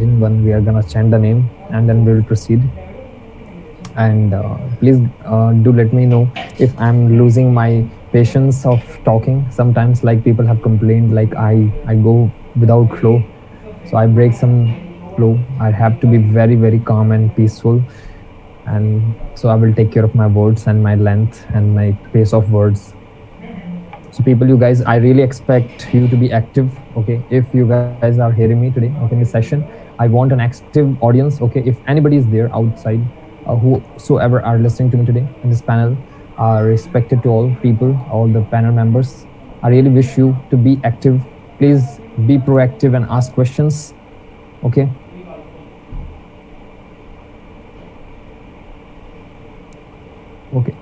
One, we are gonna chant the name and then we will proceed. And please do let me know if I'm losing my patience of talking. Sometimes, like people have complained, like I go without flow, so I break some flow. I have to be very calm and peaceful, and so I will take care of my words and my length and my pace of words. So people, you guys, I really expect you to be active. Okay, if you guys are hearing me today, okay, in this session, I want an active audience. Okay, if anybody is there outside, whosoever are listening to me today in this panel, are respected to all people, all the panel members. I really wish you to be active. Please be proactive and ask questions. Okay. Okay.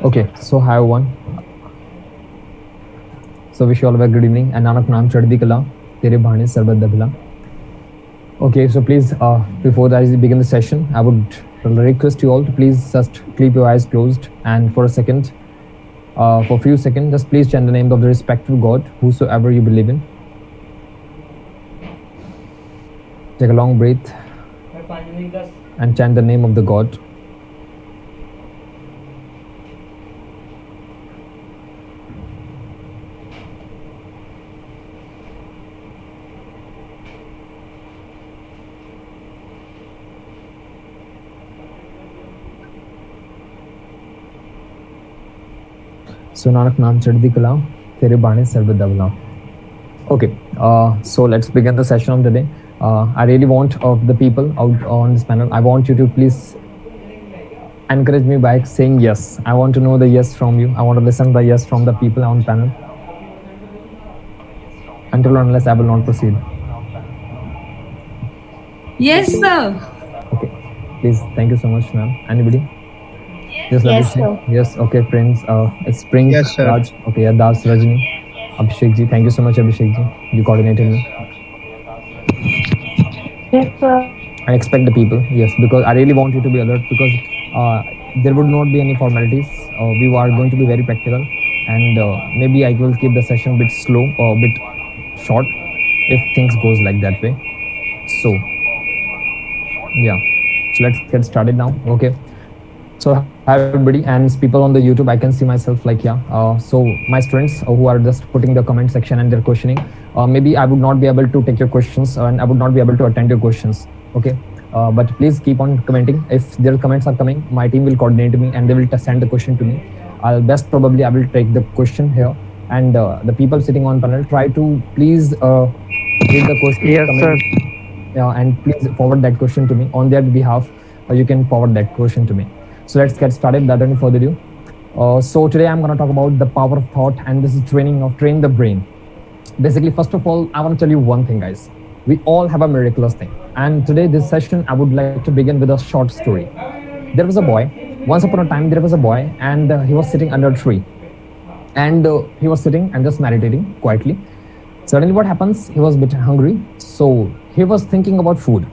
Okay, so hi everyone. So wish you all a very good evening. And Nanak Naam Chaddi Kala, Tere Bhane Sarbat Dabila. Okay, so please, before I begin the session, I would request you all to please just keep your eyes closed and for a second, for a few seconds, just please chant the name of the respective God, whosoever you believe in. Take a long breath and chant the name of the God. So Nanak Naam Chaddi Kala, Tere Bhane Sarbat Dabila. Okay, so let's begin the session of the day. I really want of the people out on this panel, I want you to please encourage me by saying yes. I want to know the yes from you. I want to listen the yes from the people on panel. Until or unless I will not proceed. Yes, sir. Okay, please. Thank you so much, ma'am. Anybody? Yes, Yes, Abhishek. sir. Yes, okay, friends. It's Spring, Yes, sir. Raj. Okay, yeah, Das, Rajni, Abhishek ji. Thank you so much, Abhishek ji. You coordinated me. Yes, sir. I expect the people, yes, because I really want you to be alert because there would not be any formalities. We are going to be very practical, and maybe I will keep the session a bit slow or a bit short if things goes like that way. So yeah, so let's get started now. Okay. So hi everybody, and people on the YouTube, I can see myself like yeah. So my students who are just putting the comment section and they're questioning, maybe I would not be able to take your questions and I would not be able to attend your questions. Okay, but please keep on commenting. If their comments are coming, my team will coordinate me and they will send the question to me. I'll best probably I will take the question here, and the people sitting on panel try to please read the question Yes, sir. comment, and please forward that question to me on their behalf. You can forward that question to me. So let's get started without any further ado. So today I'm going to talk about the power of thought, and this is train the brain. Basically, first of all, I want to tell you one thing, guys. We all have a miraculous thing, and today this session I would like to begin with a short story. There was a boy. Once upon a time, there was a boy, and he was sitting under a tree, and he was sitting and just meditating quietly. Suddenly, what happens? He was a bit hungry, so he was thinking about food.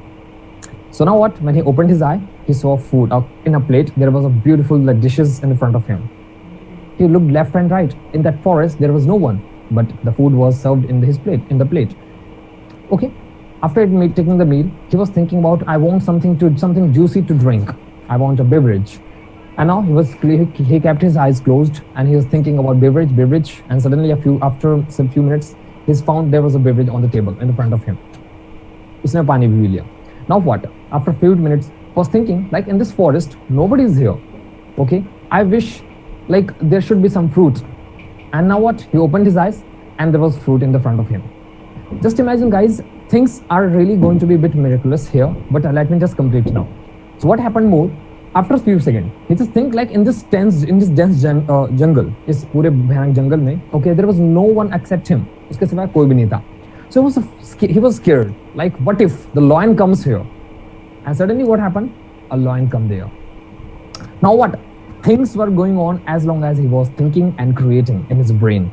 So now what? When he opened his eye, he saw food in a plate. There was a beautiful dishes in front of him. He looked left and right. In that forest, there was no one, but the food was served in his plate. In the plate. Okay. After taking the meal, he was thinking about I want something juicy to drink. I want a beverage. And now he kept his eyes closed and he was thinking about beverage. And suddenly, after a few minutes, he found there was a beverage on the table in front of him. उसने पानी भी लिया. Now what? After a few minutes, was thinking like in this forest, nobody is here. Okay, I wish like there should be some fruits, And now what? He opened his eyes and there was fruit in the front of him. Just imagine, guys, things are really going to be a bit miraculous here, but let me just complete now. So what happened more? After a few seconds, he just think like in this dense jungle, इस पूरे भयानक जंगल में, okay, there was no one except him. उसके सिवा कोई भी नहीं था. So he was scared. Like, what if the lion comes here? And suddenly, what happened? A lion come there. Now what? Things were going on as long as he was thinking and creating in his brain.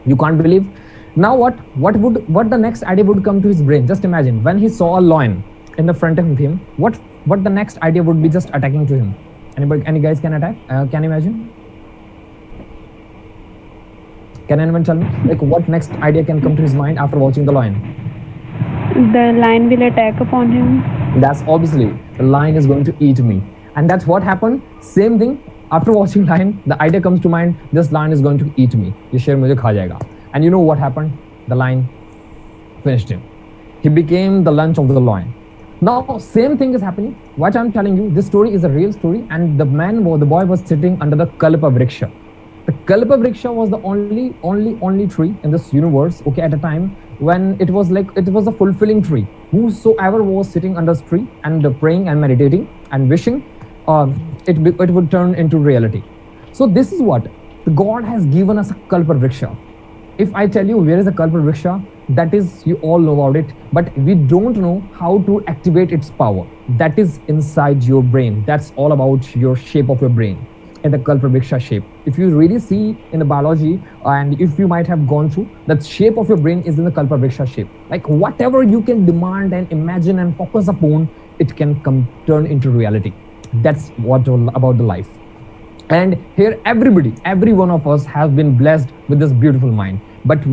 You can't believe. Now what? What the next idea would come to his brain? Just imagine when he saw a lion in the front of him. What the next idea would be just attacking to him? Any guys can attack? Can you imagine? Can anyone tell me? Like, what next idea can come to his mind after watching the lion? The lion will attack upon him. That's obviously the lion is going to eat me, and that's what happened. Same thing. After watching lion, the idea comes to mind. This lion is going to eat me. ये शेर मुझे खा जाएगा. And you know what happened? The lion finished him. He became the lunch of the lion. Now, same thing is happening. What I'm telling you, this story is a real story, and the boy was sitting under the Kalpa Vriksha. The Kalpa Vriksha was the only tree in this universe, okay, at a time when it was a fulfilling tree. Whosoever was sitting under this tree and praying and meditating and wishing, it would turn into reality. So this is what the God has given us, a Kalpa Vriksha. If I tell you where is the Kalpa Vriksha, that is, you all know about it, but we don't know how to activate its power. That is inside your brain. That's all about your shape of your brain in the Kalpa Vriksha shape. If you really see in the biology, and if you might have gone through, that shape of your brain is in the Kalpa Vriksha shape. Like, whatever you can demand and imagine and focus upon, it can turn into reality. That's what all about the life. And here, every one of us has been blessed with this beautiful mind. But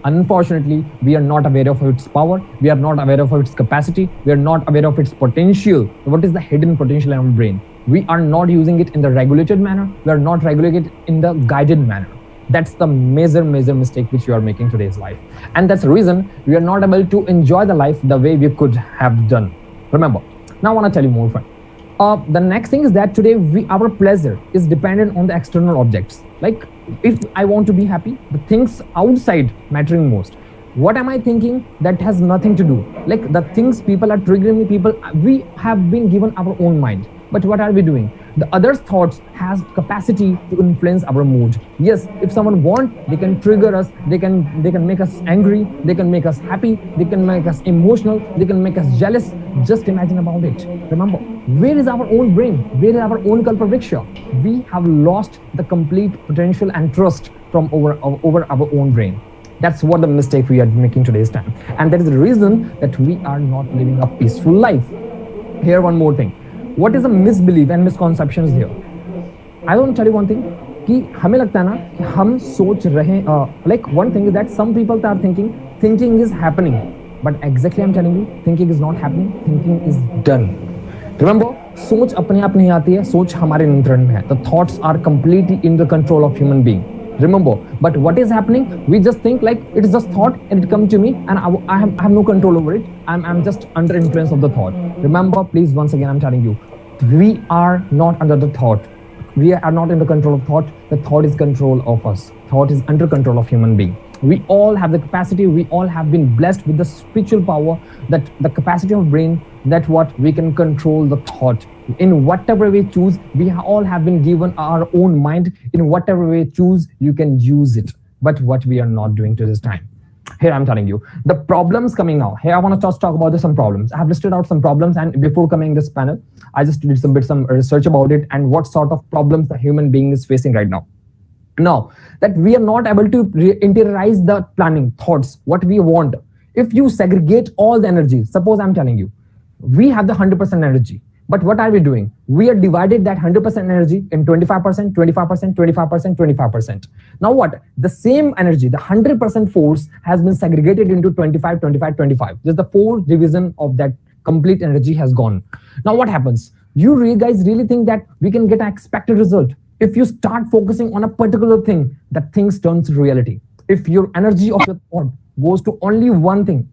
unfortunately, we are not aware of its power. We are not aware of its capacity. We are not aware of its potential. What is the hidden potential in our brain? We are not using it in the regulated manner. We are not regulating it in the guided manner. That's the major mistake which you are making today's life. And that's the reason we are not able to enjoy the life the way we could have done. Remember, now I want to tell you more, friend. The next thing is that today our pleasure is dependent on the external objects. Like, if I want to be happy, the things outside mattering most. What am I thinking? That has nothing to do. Like, the things people are triggering me, we have been given our own mind. But what are we doing? The other's thoughts has capacity to influence our mood. Yes, if someone wants, they can trigger us, they can make us angry, they can make us happy, they can make us emotional, they can make us jealous. Just imagine about it. Remember, where is our own brain? Where is our own Kalpa Vriksha? We have lost the complete potential and trust from over our own brain. That's what the mistake we are making today's time. And that is the reason that we are not living a peaceful life. Here, one more thing. What is a misbelief and misconceptions here? I want to tell you one thing. कि हमें लगता है ना कि हम सोच रहे like one thing is that some people are thinking is happening, but exactly I'm telling you, thinking is not happening, thinking is done. Remember, सोच अपने आप नहीं आती है, सोच हमारे नियंत्रण में है. The thoughts are completely in the control of human being. Remember, but what is happening? We just think like it is just thought and it comes to me, and I have no control over it. I'm just under influence of the thought. Remember, please, once again, I'm telling you, we are not under the thought. We are not in the control of thought. The thought is control of us. Thought is under control of human being. We all have the capacity. We all have been blessed with the spiritual power, that the capacity of brain, that what we can control the thought. In whatever we choose, we all have been given our own mind. In whatever we choose, you can use it. But what we are not doing to this time. Here I'm telling you, the problems coming now. Here I want to talk about some problems. I have listed out some problems, and before coming this panel, I just did some research about it and what sort of problems the human being is facing right now. Now, that we are not able to interiorize the planning, thoughts, what we want. If you segregate all the energy, suppose I'm telling you, we have the 100% energy. But what are we doing? We are divided that 100% energy in 25%, 25%, 25%, 25%. Now what? The same energy, the 100% force has been segregated into 25, 25, 25. Just the 4 division of that complete energy has gone. Now what happens? You guys really think that we can get an expected result. If you start focusing on a particular thing, that things turns to reality. If your energy of your thought goes to only one thing,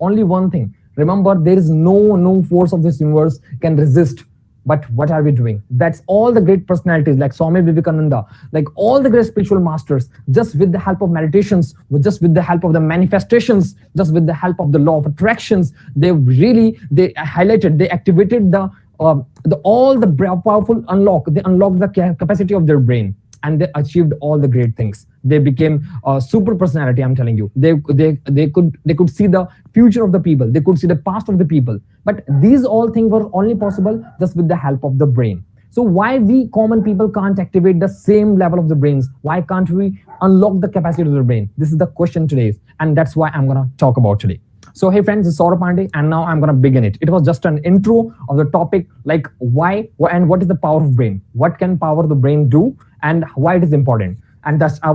remember, there is no force of this universe can resist But what are we doing? That's all the great personalities like Swami Vivekananda, like all the great spiritual masters, just with the help of meditations, just with the help of the manifestations, just with the help of the law of attractions, they highlighted, they activated the all the powerful unlock. They unlocked the capacity of their brain, and they achieved all the great things. They became a super personality. I'm telling you, they could see the future of the people. They could see the past of the people. But these all things were only possible just with the help of the brain. So why we common people can't activate the same level of the brains? Why can't we unlock the capacity of the brain? This is the question today, and that's why I'm gonna talk about today. So hey friends, it's Saurabh Pandey, and now I'm gonna begin it. It was just an intro of the topic, like why and what is the power of brain? What can power the brain do, and why it is important? And that's I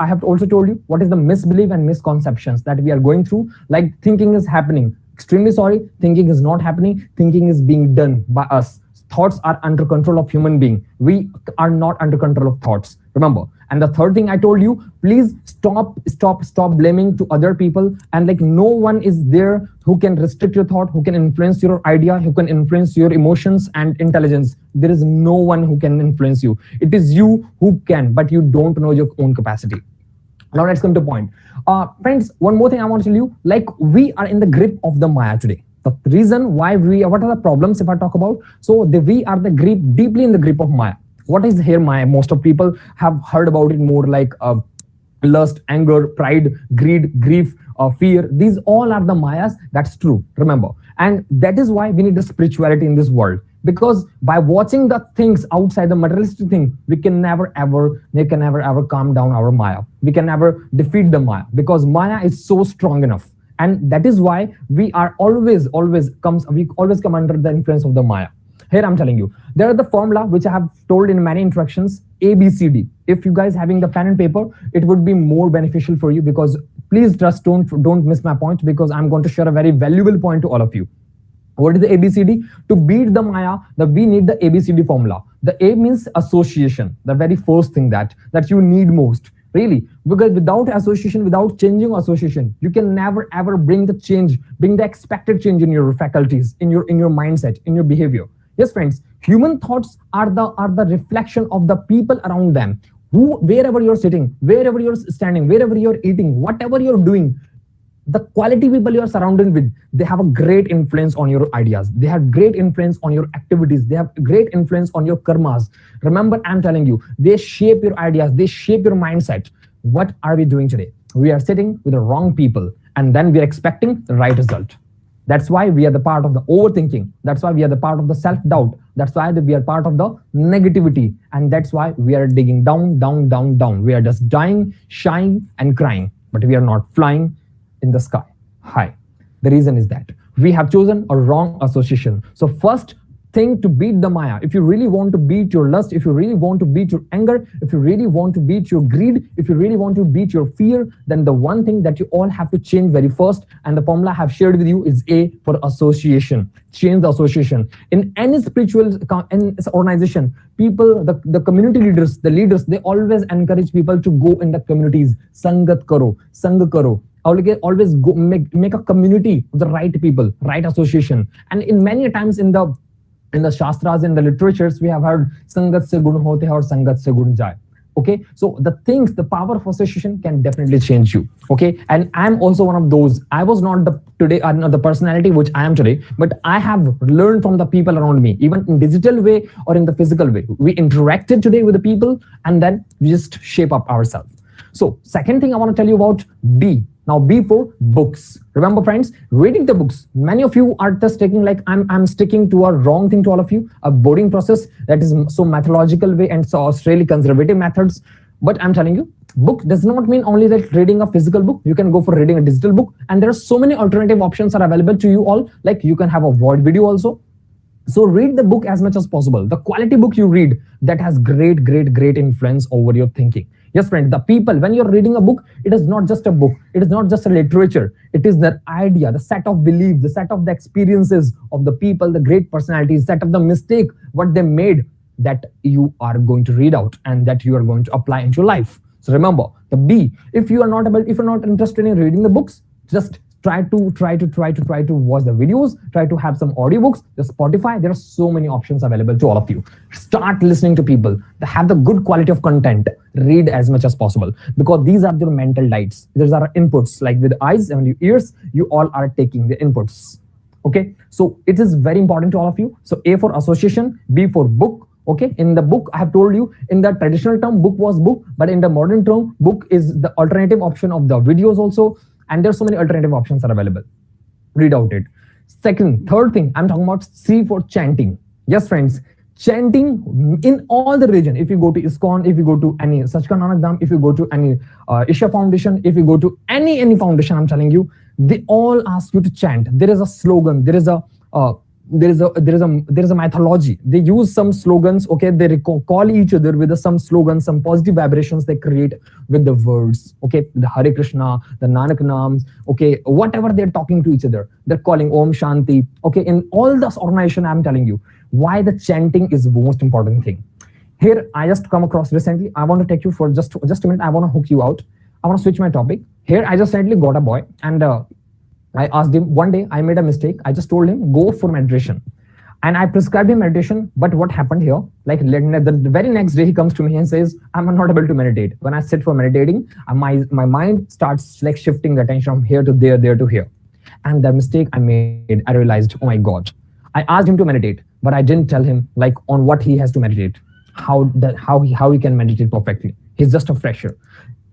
have also told you what is the misbelief and misconceptions that we are going through. Like thinking is happening. Extremely sorry, thinking is not happening. Thinking is being done by us. Thoughts are under control of human being. We are not under control of thoughts. Remember. And the third thing I told you, please stop blaming to other people. And like no one is there who can restrict your thought, who can influence your idea, who can influence your emotions and intelligence. There is no one who can influence you. It is you who can, but you don't know your own capacity. Now let's come to point. Friends, one more thing I want to tell you, like we are in the grip of the Maya today. The reason why what are the problems if I talk about? So we are deeply in the grip of Maya. What is here Maya? Most of people have heard about it more like lust, anger, pride, greed, grief, fear. These all are the Mayas. That's true. Remember. And that is why we need the spirituality in this world. Because by watching the things outside the materialistic thing, we can never ever calm down our Maya. We can never defeat the Maya because Maya is so strong enough. And that is why we always come under the influence of the Maya. Here I'm telling you, there are the formula which I have told in many interactions, A, B, C, D. If you guys having the pen and paper, it would be more beneficial for you because please just don't miss my point because I'm going to share a very valuable point to all of you. What is the ABCD? To beat the Maya, we need the ABCD formula. The A means association, the very first thing that you need most. Really, because without association, without changing association, you can never ever bring the change, bring the expected change in your faculties, in your mindset, in your behavior. Yes, friends, human thoughts are the reflection of the people around them. Wherever you're sitting, wherever you're standing, wherever you're eating, whatever you're doing, the quality people you're surrounded with, they have a great influence on your ideas. They have great influence on your activities. They have great influence on your karmas. Remember, I'm telling you, they shape your ideas. They shape your mindset. What are we doing today? We are sitting with the wrong people, and then we are expecting the right result. That's why we are the part of the overthinking. That's why we are the part of the self-doubt. That's why we are part of the negativity. And that's why we are digging down, down, down, down. We are just dying, shying, and crying. But we are not flying in the sky high. The reason is that we have chosen a wrong association. So first thing to beat the Maya, if you really want to beat your lust, if you really want to beat your anger, if you really want to beat your greed, if you really want to beat your fear, then the one thing that you all have to change very first, and the formula I have shared with you is A for association. Change the association. In any spiritual organization, people, the community leaders, they always encourage people to go in the communities. Sangat karo, sang karo. Always go make a community of the right people, right association. And in many times in the shastras, in the literatures, we have heard sangat se gun hote hai aur sangat se gun jaye. Okay, so the power of association can definitely change you. Okay, and I'm also one of those. I was not the personality which I am today, but I have learned from the people around me, even in digital way or in the physical way. We interacted today with the people, and then we just shape up ourselves. So second thing I want to tell you about B. Now B for books. Remember friends, reading the books. Many of you are just taking like I'm sticking to a wrong thing to all of you, a boarding process that is so methodological way and so Australian conservative methods. But I'm telling you, book does not mean only that reading a physical book. You can go for reading a digital book, and there are so many alternative options are available to you all. Like you can have a word video also. So read the book as much as possible. The quality book you read, that has great influence over your thinking. Yes, friend, the people, when you're reading a book, it is not just a book. It is not just a literature. It is the idea, the set of beliefs, the set of the experiences of the people, the great personalities, set of the mistake, what they made, that you are going to read out and that you are going to apply into life. So remember, the B, if you're not interested in reading the books, just try to watch the videos, try to have some audiobooks, the Spotify. There are so many options available to all of you. Start listening to people that have the good quality of content. Read as much as possible, because these are your mental diets. These are inputs, like with eyes and your ears, you all are taking the inputs. Okay, so it is very important to all of you. So A for association, B for book. Okay, in the book, I have told you, in the traditional term, book was book, but in the modern term, book is the alternative option of the videos also, and there's so many alternative options that are available. Read out it. Third thing, I'm talking about C for chanting. Yes, friends, chanting in all the religion. If you go to ISKCON, if you go to any Sachkhand Nanak Dham, if you go to any Isha Foundation, if you go to any foundation, I'm telling you, they all ask you to chant. There is a slogan. There is a mythology. They use some slogans. Okay, they call each other with some slogans, some positive vibrations they create with the words. Okay, the Hare Krishna, the Nanak Naams. Okay, whatever they're talking to each other, they're calling Om Shanti. Okay, in all this organization, I'm telling you why the chanting is the most important thing. Here, I just come across recently. I want to take you for just a minute. I want to hook you out. I want to switch my topic. Here, I just recently got a boy, and I asked him one day, I made a mistake. I just told him, go for meditation. And I prescribed him meditation. But what happened here? Like the very next day, he comes to me and says, I'm not able to meditate. When I sit for meditating, my mind starts like shifting the attention from here to there, there to here. And the mistake I made, I realized, oh my God. I asked him to meditate, but I didn't tell him like on what he has to meditate, how he can meditate perfectly. He's just a fresher.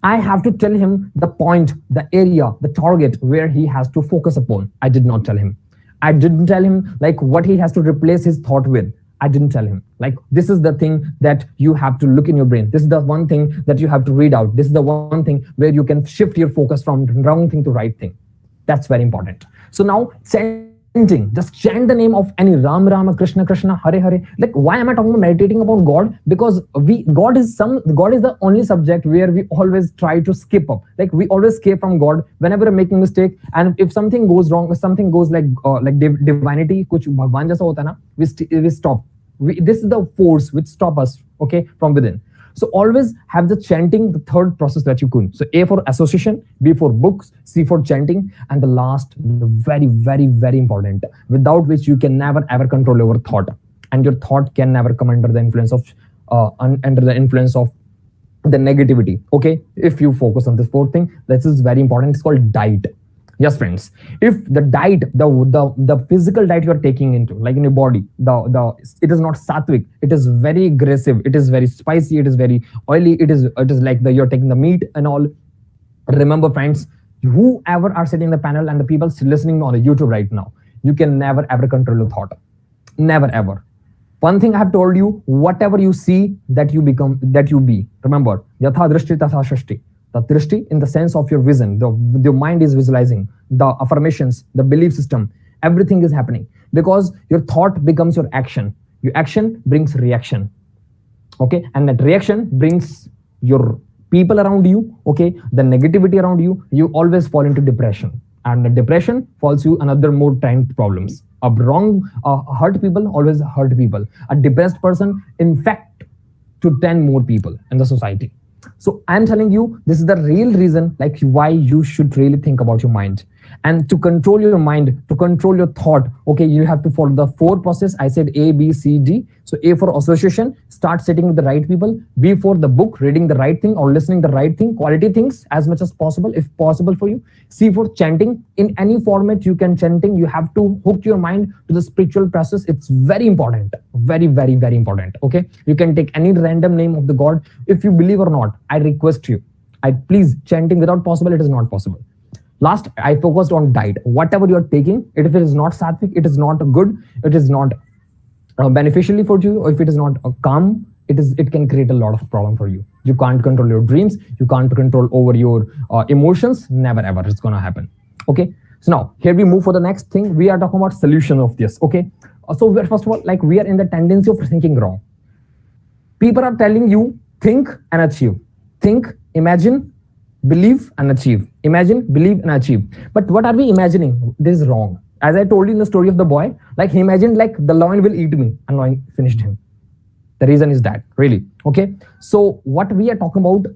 I have to tell him the point, the area, the target where he has to focus upon. I did not tell him. I didn't tell him like what he has to replace his thought with. I didn't tell him like this is the thing that you have to look in your brain. This is the one thing that you have to read out. This is the one thing where you can shift your focus from wrong thing to right thing. That's very important. So now chanting, just chant the name of any Ram Rama, Krishna Krishna, Hare Hare. Like why am I talking about meditating upon God? Because God is the only subject where we always try to skip up. Like we always escape from God whenever we're making mistake, and if something goes wrong, if something goes like divinity, kuch Bhagwan jaisa hota na, we stop. This is the force which stop us, okay, from within. So always have the chanting, the third process that you could. So A for association, B for books, C for chanting, and the last, the very, very, very important, without which you can never ever control your thought, and your thought can never come under the influence of the negativity. Okay, if you focus on this fourth thing, this is very important. It's called diet. Yes, friends. If the diet, the physical diet you are taking into, like in your body, it is not sattvic. It is very aggressive. It is very spicy. It is very oily. It is like you're taking the meat and all. Remember, friends, whoever are sitting in the panel and the people listening on the YouTube right now, you can never ever control your thought. Never ever. One thing I have told you: whatever you see, that you become, that you be. Remember, yatha drishti tatha shashti. The drishti in the sense of your vision, your mind is visualizing, the affirmations, the belief system, everything is happening because your thought becomes your action. Your action brings reaction. Okay, and that reaction brings your people around you. Okay, the negativity around you, you always fall into depression, and the depression falls you another more time problems. Hurt people always hurt people. A depressed person infect to 10 more people in the society. So I'm telling you, this is the real reason like why you should really think about your mind. And to control your mind, to control your thought, okay, you have to follow the 4 process. I said A, B, C, D. So A for association, start sitting with the right people. B for the book, reading the right thing or listening the right thing, quality things as much as possible, if possible for you. C for chanting. In any format you can chanting, you have to hook your mind to the spiritual process. It's very important. Very, very, very important. Okay. You can take any random name of the God. If you believe or not, I request you. Please, chanting without possible, it is not possible. Last, I focused on diet. Whatever you are taking, if it is not sattvic, it is not good, it is not beneficially for you, or if it is not calm, it can create a lot of problem for you. You can't control your dreams, you can't control over your emotions. Never ever it's gonna happen. Okay. So now here we move for the next thing. We are talking about solution of this. Okay. So first of all, like we are in the tendency of thinking wrong. People are telling you think and achieve. Think, imagine, believe and achieve. Imagine, believe and achieve. But what are we imagining? This is wrong. As I told you in the story of the boy, like he imagined like the lion will eat me, and lion finished him. The reason is that, really. Okay, so what we are talking about,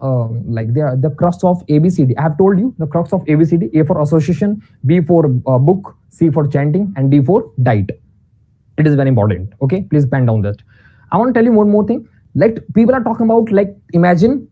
like the crux of ABCD. I have told you the crux of ABCD: A for association, B for book, C for chanting, and D for diet. It is very important. Okay, please pen down that. I want to tell you one more thing. Like, people are talking about, like, imagine,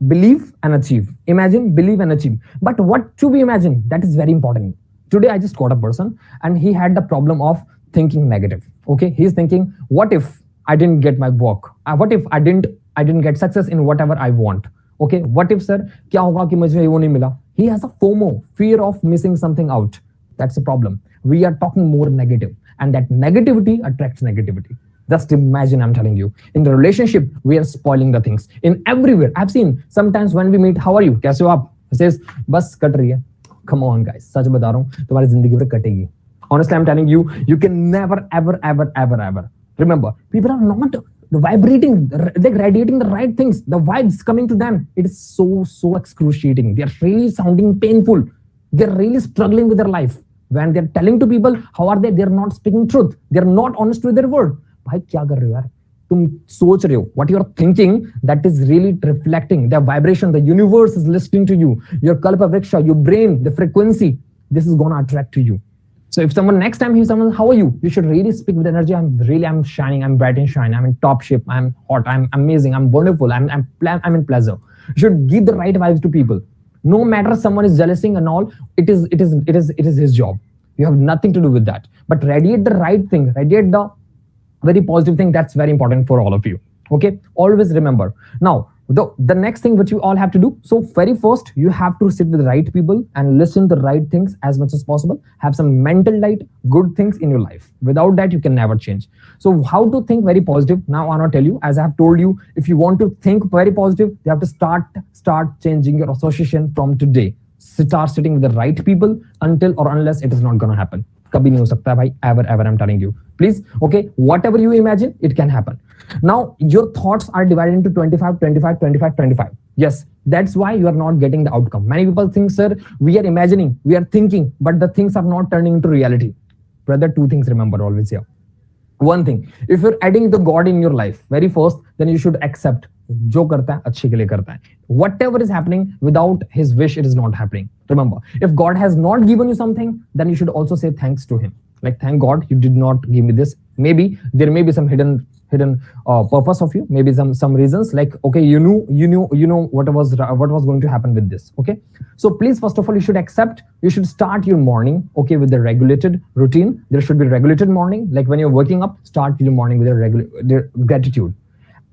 believe, and achieve. Imagine, believe, and achieve. But what to be imagined? That is very important. Today I just got a person and he had the problem of thinking negative. Okay, he's thinking, what if I didn't get my work? What if I didn't get success in whatever I want? Okay, what if, sir, kya hoga ki mujhe wo nahi mila? He has a FOMO, fear of missing something out. That's a problem. We are talking more negative, and that negativity attracts negativity. Just imagine, I'm telling you, in the relationship, we are spoiling the things. In everywhere, I've seen sometimes when we meet, how are you? Kaise ho aap? He says, bas kat rahi hai. Come on, guys. Sach bata raha hu, tumhari zindagi par kategi. Honestly, I'm telling you, you can never, ever. Remember, people are not vibrating, they're radiating the right things. The vibes coming to them, it is so excruciating. They're really sounding painful. They're really struggling with their life. When they're telling to people, how are they? They're not speaking truth. They're not honest with their word. भाई क्या कर रहे हो यार? तुम सोच रहे हो, what you're thinking, that is really reflecting the vibration. The universe is listening to you. Your kalpa vriksha, your brain, the frequency, this is gonna attract to you. So if someone next time someone, how are you? You should really speak with energy. I'm shining. I'm bright and shine. I'm in top shape. I'm hot. I'm amazing. I'm wonderful. I'm in pleasure. You should give the right vibes to people. No matter someone is jealousing and all, it is his job. You have nothing to do with that. But radiate the right thing. Radiate the very positive thing. That's very important for all of you. Okay, always remember. Now the next thing which you all have to do, so very first you have to sit with the right people and listen the right things as much as possible. Have some mental light, good things in your life. Without that, you can never change. So how to think very positive? Now I want to tell you, as I have told you, if you want to think very positive, you have to start changing your association from today. Start sitting with the right people. Until or unless it is not going to happen. Kabhi nahi ho sakta bhai, ever, I'm telling you. Please, okay, whatever you imagine, it can happen. Now, your thoughts are divided into 25, 25, 25, 25. Yes, that's why you are not getting the outcome. Many people think, sir, we are imagining, we are thinking, but the things are not turning into reality. Brother, two things remember always here. One thing, if you're adding the God in your life, very first, then you should accept, jo karta hai, achhe ke liye karta hai. Whatever is happening, without his wish, it is not happening. Remember, if God has not given you something, then you should also say thanks to him. Like, thank God you did not give me this. Maybe there may be some hidden purpose of you. Maybe some reasons, like, okay, you knew what was going to happen with this. Okay, so please, first of all, you should accept. You should start your morning, okay, with the regulated routine. There should be regulated morning. Like when you're waking up, start your morning with the gratitude.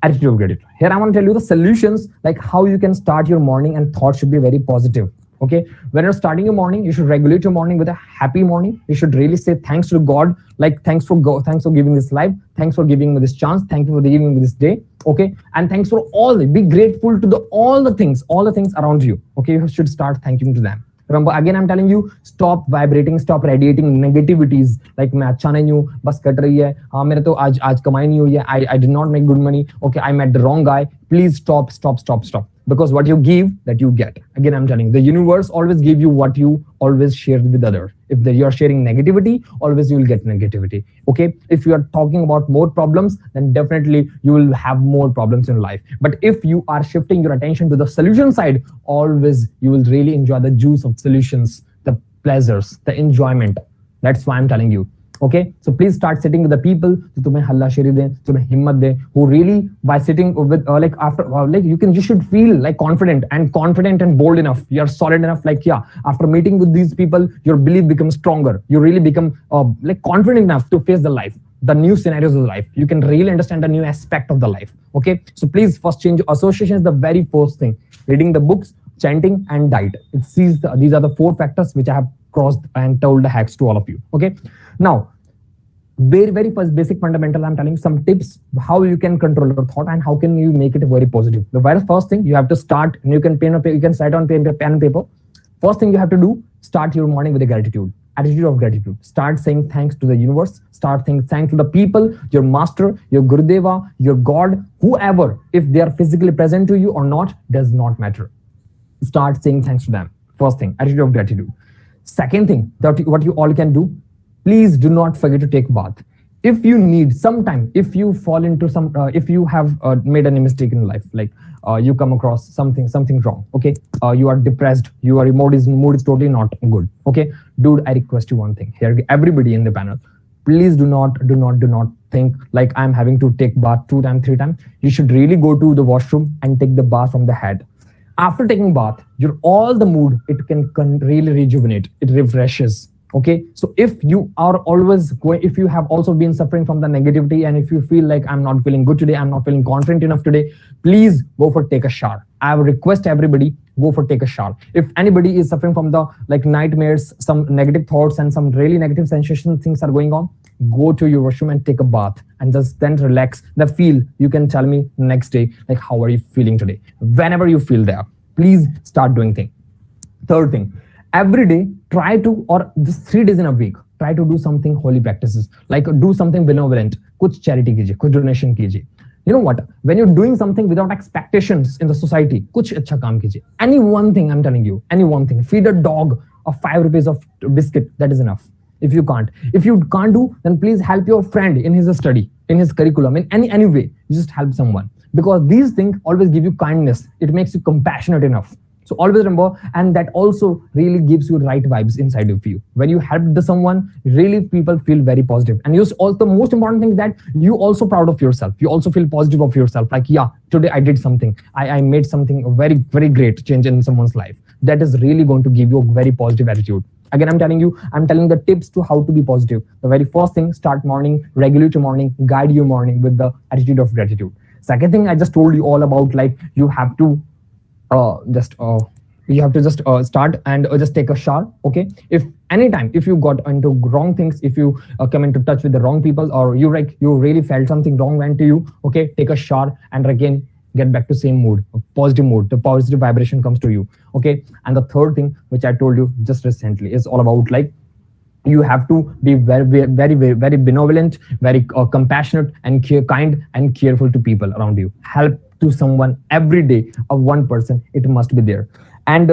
Attitude of gratitude. Here I want to tell you the solutions, like how you can start your morning, and thoughts should be very positive. Okay, when you're starting your morning, you should regulate your morning with a happy morning. You should really say thanks to God, like thanks for giving this life, thanks for giving me this chance, thank you for giving me this day. Okay, and thanks for be grateful to all the things around you. Okay, you should start thanking to them. Remember, again, I'm telling you, stop vibrating, stop radiating negativities. Like, मैं अच्छा नहीं हूँ, बस cut रही है, हाँ मेरे तो आज कमाई नहीं हुई है, I did not make good money. Okay, I met the wrong guy. Please stop. Because what you give, that you get. Again, I'm telling you, the universe always give you what you always share with others. If you're sharing negativity, always you will get negativity. Okay, if you are talking about more problems, then definitely you will have more problems in life. But if you are shifting your attention to the solution side, always you will really enjoy the juice of solutions, the pleasures, the enjoyment. That's why I'm telling you. Okay, so please start sitting with the people who tumhe halla sheri de, tumhe himmat de, who really, by sitting with you should feel like confident and bold enough. You're solid enough. Like, yeah, after meeting with these people, your belief becomes stronger. You really become like confident enough to face the life, the new scenarios of life. You can really understand the new aspect of the life. Okay, so please first change association is the very first thing. Reading the books, chanting, and diet. These are the 4 factors which I have crossed and told the hacks to all of you. Okay, now very first basic fundamental, I'm telling you some tips how you can control your thought and how can you make it very positive. The very first thing, you have to start, and you can write on pen and paper. First thing you have to do, start your morning with a gratitude, attitude of gratitude. Start saying thanks to the universe. Start saying thanks to the people, your master, your Gurudeva, your God, whoever. If they are physically present to you or not, does not matter. Start saying thanks to them. First thing, attitude of gratitude. Second thing, that what you all can do, please do not forget to take bath. if you need some time, if you fall into some if you have made any mistake in life, like you come across something wrong, okay, you are depressed, your mood is totally not good, okay, dude, I request you one thing here, everybody in the panel, please do not think like I'm having to take bath 2 times 3 times. You should really go to the washroom and take the bath from the head. After taking bath, your all the mood, it can really rejuvenate, it refreshes. Okay, so if you are always going, if you have also been suffering from the negativity, and if you feel like I'm not feeling good today, I'm not feeling confident enough today, please go for take a shower. I would request everybody, go for take a shower. If anybody is suffering from the like nightmares, some negative thoughts and some really negative sensation things are going on, go to your washroom and take a bath and just then relax the feel. You can tell me next day like how are you feeling today. Whenever you feel there, please start doing thing. Third thing, every day try to, or just 3 days in a week, try to do something holy practices, like do something benevolent, kuch charity kijiye, kuch donation kijiye. You know what, when you're doing something without expectations in the society, kuch acha kaam kijiye. Any one thing, I'm telling you, any one thing, feed a dog of 5 rupees of biscuit, that is enough. If you can't do, then please help your friend in his study, in his curriculum, in any way, you just help someone, because these things always give you kindness, it makes you compassionate enough. So always remember, and that also really gives you right vibes inside of you. When you help someone, really people feel very positive. And you also, the most important thing is that you also proud of yourself. You also feel positive of yourself. Like, yeah, today I did something. I made something very, very great change in someone's life. That is really going to give you a very positive attitude. Again, I'm telling the tips to how to be positive. The very first thing, start morning, regulate your morning, guide your morning with the attitude of gratitude. Second thing, I just told you all about, like you have to start and just take a shower. Okay, if anytime if you got into wrong things, if you come into touch with the wrong people, or you really felt something wrong went to you, okay, take a shower and again get back to same mood, a positive mood, the positive vibration comes to you. Okay, and the third thing which I told you just recently is all about, like you have to be very benevolent, very compassionate and kind and careful to people around you. Help to someone every day, of one person, it must be there. And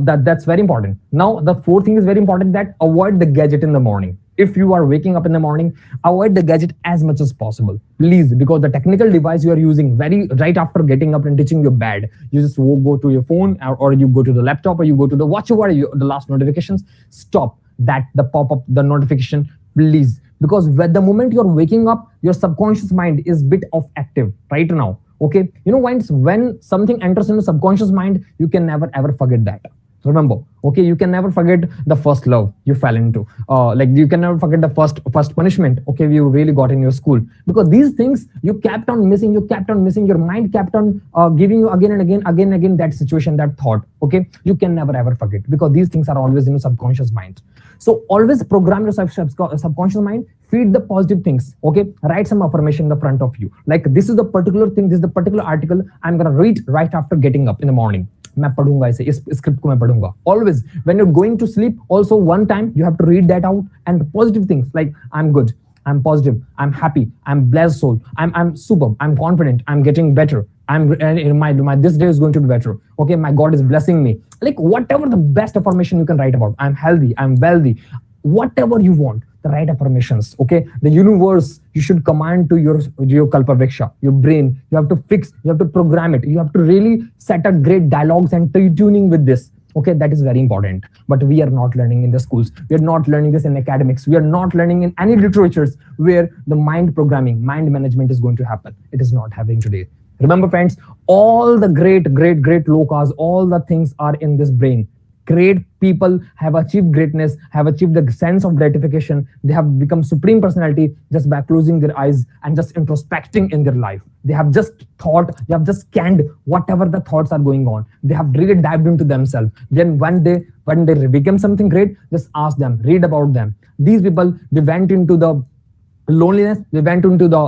that's very important. Now the fourth thing is very important, that avoid the gadget in the morning. If you are waking up in the morning, avoid the gadget as much as possible, please, because the technical device you are using right after getting up and reaching your bed, you just go to your phone, or you go to the laptop, or you go to the whatever the last notifications. Stop that, the pop-up, the notification, please, because the moment you're waking up, your subconscious mind is bit of active right now. Okay, you know, when something enters into subconscious mind, you can never ever forget that. Remember, okay, you can never forget the first love you fell into, like you can never forget the first punishment, okay, you really got in your school, because these things you kept on missing, your mind kept on giving you again and again that situation, that thought. Okay, you can never ever forget, because these things are always in your subconscious mind. So always program your subconscious mind, feed the positive things. Okay, write some affirmation in the front of you, like this is the particular thing, this is the particular article I'm gonna read right after getting up in the morning. मैं पढ़ूंगा इसे, इस script को मैं पढ़ूंगा. Always when you're going to sleep, also one time you have to read that out, and positive things like I'm good, I'm positive, I'm happy, I'm blessed soul, I'm super, I'm confident, I'm getting better, my this day is going to be better. Okay, my God is blessing me. Like whatever the best affirmation you can write about, I'm healthy, I'm wealthy, whatever you want, the right affirmations. Okay, the universe, you should command to your kalpavriksha, your brain. You have to fix, you have to program it, you have to really set a great dialogues and tuning with this. Okay, that is very important. But we are not learning in the schools, we are not learning this in academics, we are not learning in any literatures where the mind programming, mind management is going to happen. It is not happening today. Remember friends, all the great lokas, all the things are in this brain. Great people have achieved greatness, have achieved the sense of gratification. They have become supreme personality just by closing their eyes and just introspecting in their life. They have just thought, they have just scanned whatever the thoughts are going on. They have really dived into themselves. Then when they become something great, just ask them, read about them. These people, they went into the loneliness, they went into the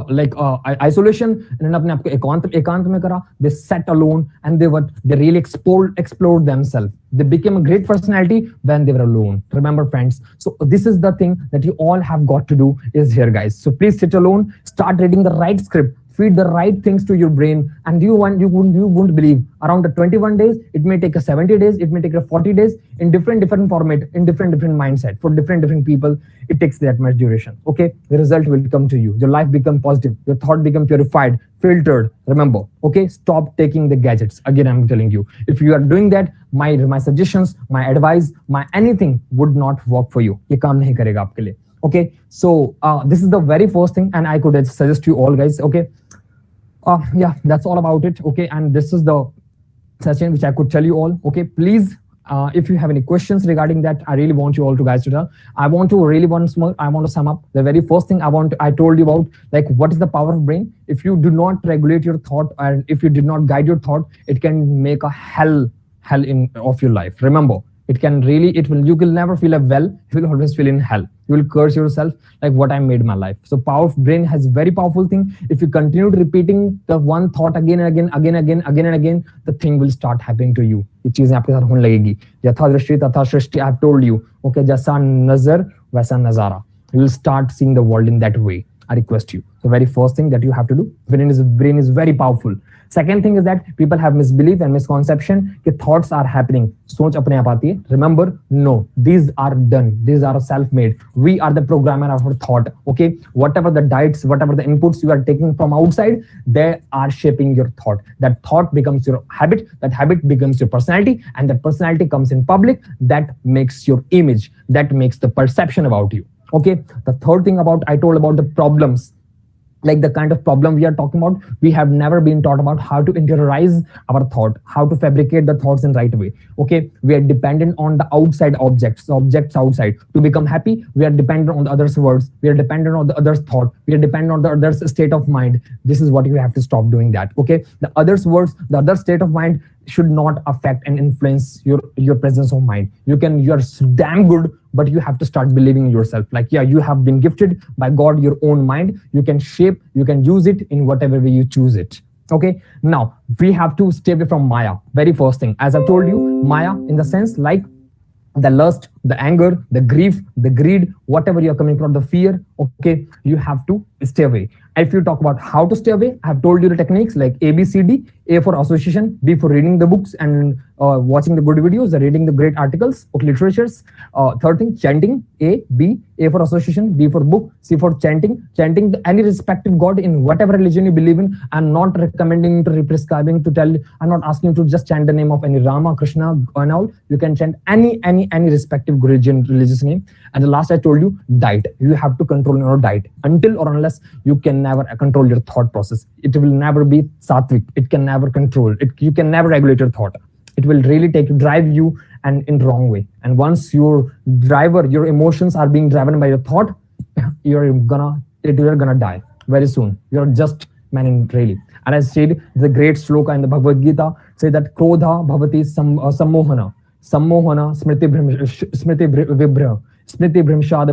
isolation, and अपने आप को एकांत में करा. They sat alone and they really explored themselves. They became a great personality when they were alone. Remember friends, so this is the thing that you all have got to do is here guys. So please sit alone, start reading the right script, feed the right things to your brain, and you won't believe, around the 21 days, it may take a 70 days, it may take a 40 days, in different format, in different mindset, for different people, it takes that much duration. Okay, the result will come to you, your life become positive, your thought become purified, filtered. Remember, okay, stop taking the gadgets. Again, I'm telling you, if you are doing that, my suggestions, my advice, my anything would not work for you. ये काम नहीं करेगा आपके लिए. Okay, so this is the very first thing, and I could suggest you all guys. Okay, yeah, that's all about it. Okay, and this is the session which I could tell you all. Okay, please, if you have any questions regarding that, I really want you all to guys to tell. I want to really once more, I want to sum up the very first thing I told you about, like what is the power of brain. If you do not regulate your thought, and if you did not guide your thought, it can make a hell in of your life. Remember, it will, you will never feel well, you will always feel in hell. You will curse yourself, like what I made my life. So power of brain has very powerful thing. If you continue repeating the one thought again and again, the thing will start happening to you. ये चीजें आपके साथ होने लगेगी. यथा दृष्टि तथा सृष्टि. I have told you. Okay, जैसा नजर वैसा नजारा. You will start seeing the world in that way. I request you. So very first thing that you have to do, brain is very powerful. Second thing is that people have misbelief and misconception that thoughts are happening. सोच अपने आप आती है. Remember, no, these are done. These are self-made. We are the programmer of our thought. Okay, whatever the diets, whatever the inputs you are taking from outside, they are shaping your thought. That thought becomes your habit. That habit becomes your personality, and that personality comes in public. That makes your image. That makes the perception about you. Okay, the third thing I told about the problems. Like the kind of problem we are talking about, we have never been taught about how to interiorize our thought, how to fabricate the thoughts in right way. Okay, we are dependent on the outside objects outside to become happy. We are dependent on the other's words, we are dependent on the other's thought, we are dependent on the other's state of mind. This is what you have to stop doing that. Okay, the other's words, the other state of mind should not affect and influence your presence of mind. You are damn good, but you have to start believing in yourself. Like, yeah, you have been gifted by God your own mind. You can shape, you can use it in whatever way you choose it. Okay, now we have to stay away from Maya. Very first thing, as I told you, Maya in the sense like the lust, the anger, the grief, the greed, whatever you're coming from, the fear. Okay, you have to stay away. If you talk about how to stay away, I have told you the techniques like A, B, C, D. A for association, B for reading the books and watching the good videos, reading the great articles of literatures. Third thing, chanting. A for association, B for book, C for chanting. Chanting any respective god in whatever religion you believe in. I'm not recommending to prescribing to tell. I'm not asking you to just chant the name of any Rama, Krishna, and all. You can chant any respective religious name. And the last I told you, diet. You have to control your diet. Until or unless you can never control your thought process. It will never be sattvic. It can never control it. You can never regulate your thought. It will really drive you and in the wrong way. And once your emotions are being driven by your thought, you're gonna die very soon. You're just man, really. And I said the great sloka in the Bhagavad Gita say that krodha bhavati sammohana smriti vibhra smriti bhrimshad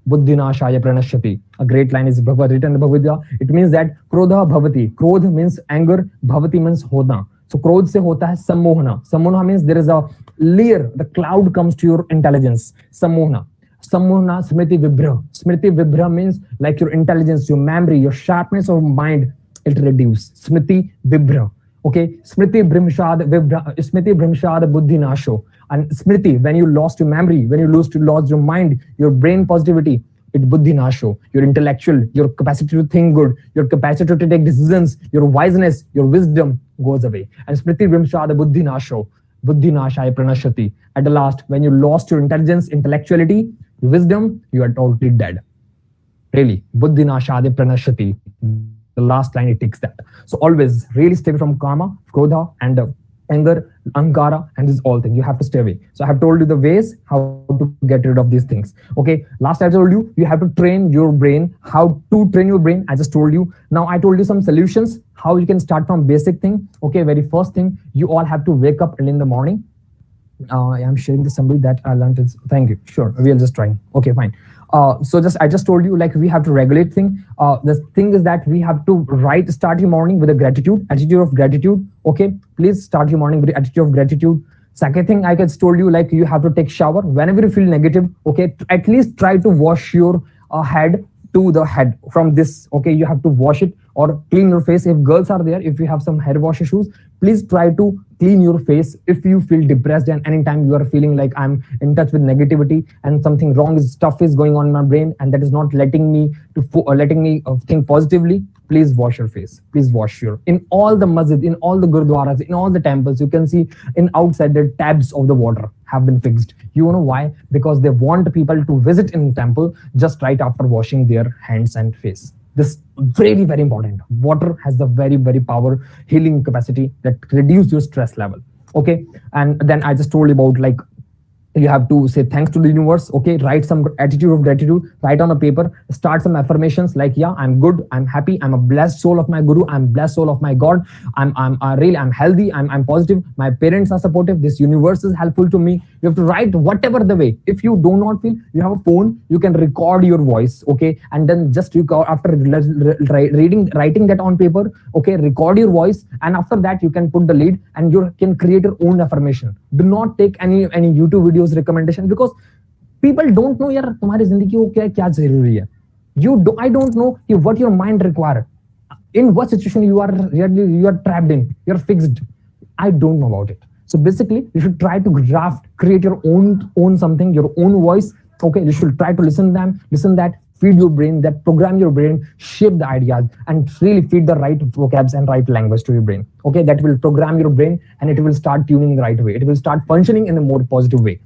buddhinashaya pranashyati. A great line is written in the Bhagavad Gita. It means that krodha bhavati. Krodh means anger, bhavati means hona. So krodh se hota hai sammohana. Sammohana means there is a layer, the cloud comes to your intelligence. Sammohana smriti vibhra. Smriti vibhra means like your intelligence, your memory, your sharpness of mind, it reduce. Smriti vibhra. Okay, smriti bhrimshad buddhi nasho. And smriti, when you lost your memory, when you lost your mind, your brain positivity, it buddhi nasho. Your intellectual, your capacity to think good, your capacity to take decisions, your wiseness, your wisdom goes away. And smriti bhrimshad buddhi nasho. Buddhi nashaya pranashyati. At the last, when you lost your intelligence, intellectuality, wisdom, you are totally dead. Really, buddhi nashaya pranashyati. The last line, it takes that. So always really stay away from kama, krodha, and anger, ankara, and this all thing. You have to stay away. So I have told you the ways how to get rid of these things. Okay. Last I told you, you have to train your brain. How to train your brain? I just told you. Now I told you some solutions. How you can start from basic thing. Okay. Very first thing, you all have to wake up early in the morning. I'm sharing this somebody that I learned. Thank you. Sure. We'll just try. Okay, fine. I just told you, like, we have to regulate thing. The thing is that we have to start your morning with a attitude of gratitude. Okay, please start your morning with the attitude of gratitude. Second thing, I just told you, like, you have to take shower whenever you feel negative. Okay, at least try to wash your head to the head from this. Okay, you have to wash it or clean your face. If girls are there, if you have some hair wash issues, please try to clean your face. If you feel depressed and anytime you are feeling like I'm in touch with negativity and something wrong stuff is going on in my brain and that is not letting me think positively, please wash your face. Please wash your, in all the masjid, in all the gurdwaras, in all the temples, you can see in outside the tabs of the water have been fixed. You know why? Because they want people to visit in temple just right after washing their hands and face. This very, very important. Water has the very, very power healing capacity that reduce your stress level. Okay. And then I just told you about like you have to say thanks to the universe. Okay, write some attitude of gratitude, write on a paper, start some affirmations like, yeah, I'm good, I'm happy, I'm a blessed soul of my guru, I'm blessed soul of my god, I'm healthy, I'm positive, my parents are supportive, this universe is helpful to me. You have to write whatever the way. If you do not feel, you have a phone, you can record your voice. Okay, and then just record after writing that on paper. Okay, record your voice, and after that you can put the lead and you can create your own affirmation. Do not take any YouTube videos recommendation, because people don't know यार तुम्हारी जिंदगी को क्या जरूरी है. I don't know what your mind require, in what situation you are trapped in, you're fixed. I don't know about it. So basically you should try to create your own something, your own voice. Okay, you should try to listen that, feed your brain, that program your brain, shape the ideas, and really feed the right vocabs and right language to your brain. Okay, that will program your brain and it will start tuning the right way. It will start functioning in a more positive way.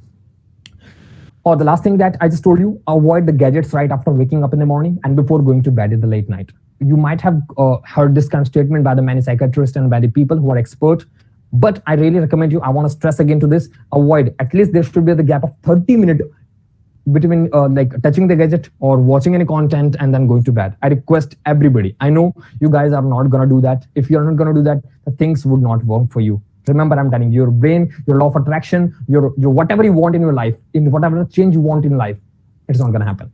Or the last thing that I just told you, avoid the gadgets right after waking up in the morning and before going to bed in the late night. You might have heard this kind of statement by the many psychiatrists and by the people who are expert, but I really recommend you, I want to stress again to this, avoid, at least there should be the gap of 30 minutes between like touching the gadget or watching any content and then going to bed. I request everybody. I know you guys are not going to do that. If you're not going to do that, the things would not work for you. Remember, I'm telling you, your brain, your law of attraction, your whatever you want in your life, in whatever change you want in life, it's not going to happen.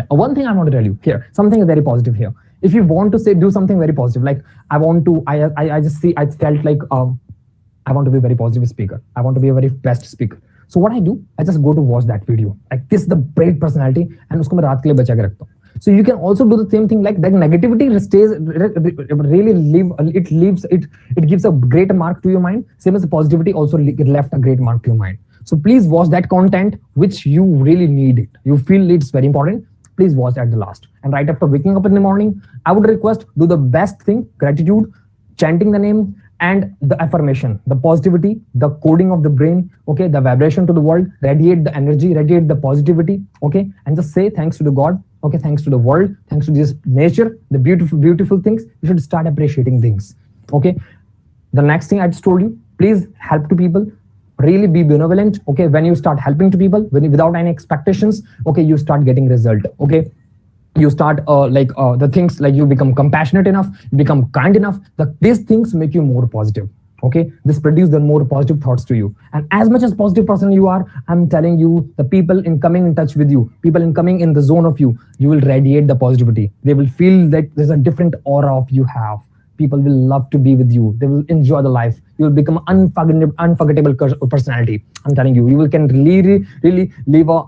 One thing I want to tell you here, something very positive here. If you want to do something very positive, like I felt like I want to be a very positive speaker. I want to be a very best speaker. So what I do, I just go to watch that video. Like this is the great personality, and usko main raat ke liye bacha ke rakhta hu. So you can also do the same thing, like that negativity it gives a great mark to your mind. Same as the positivity also left a great mark to your mind. So please watch that content which you really need it. You feel it's very important. Please watch at the last. And right after waking up in the morning, I would request do the best thing, gratitude, chanting the name, and the affirmation, the positivity, the coding of the brain, okay, the vibration to the world, radiate the energy, radiate the positivity, okay, and just say thanks to the God, okay, thanks to the world, thanks to this nature, the beautiful things. You should start appreciating things, okay. The next thing I just told you, please help to people, really be benevolent, okay. When you start helping to people, without any expectations, okay, you start getting result, okay. You start the things like you become compassionate enough, you become kind enough, these things make you more positive, okay. This produce the more positive thoughts to you, and as much as positive person you are, I'm telling you, the people in coming in touch with you, people in coming in the zone of you, you will radiate the positivity. They will feel that there's a different aura of you have. People will love to be with you. They will enjoy the life. You will become an unforgettable personality. I'm telling you, you can really leave a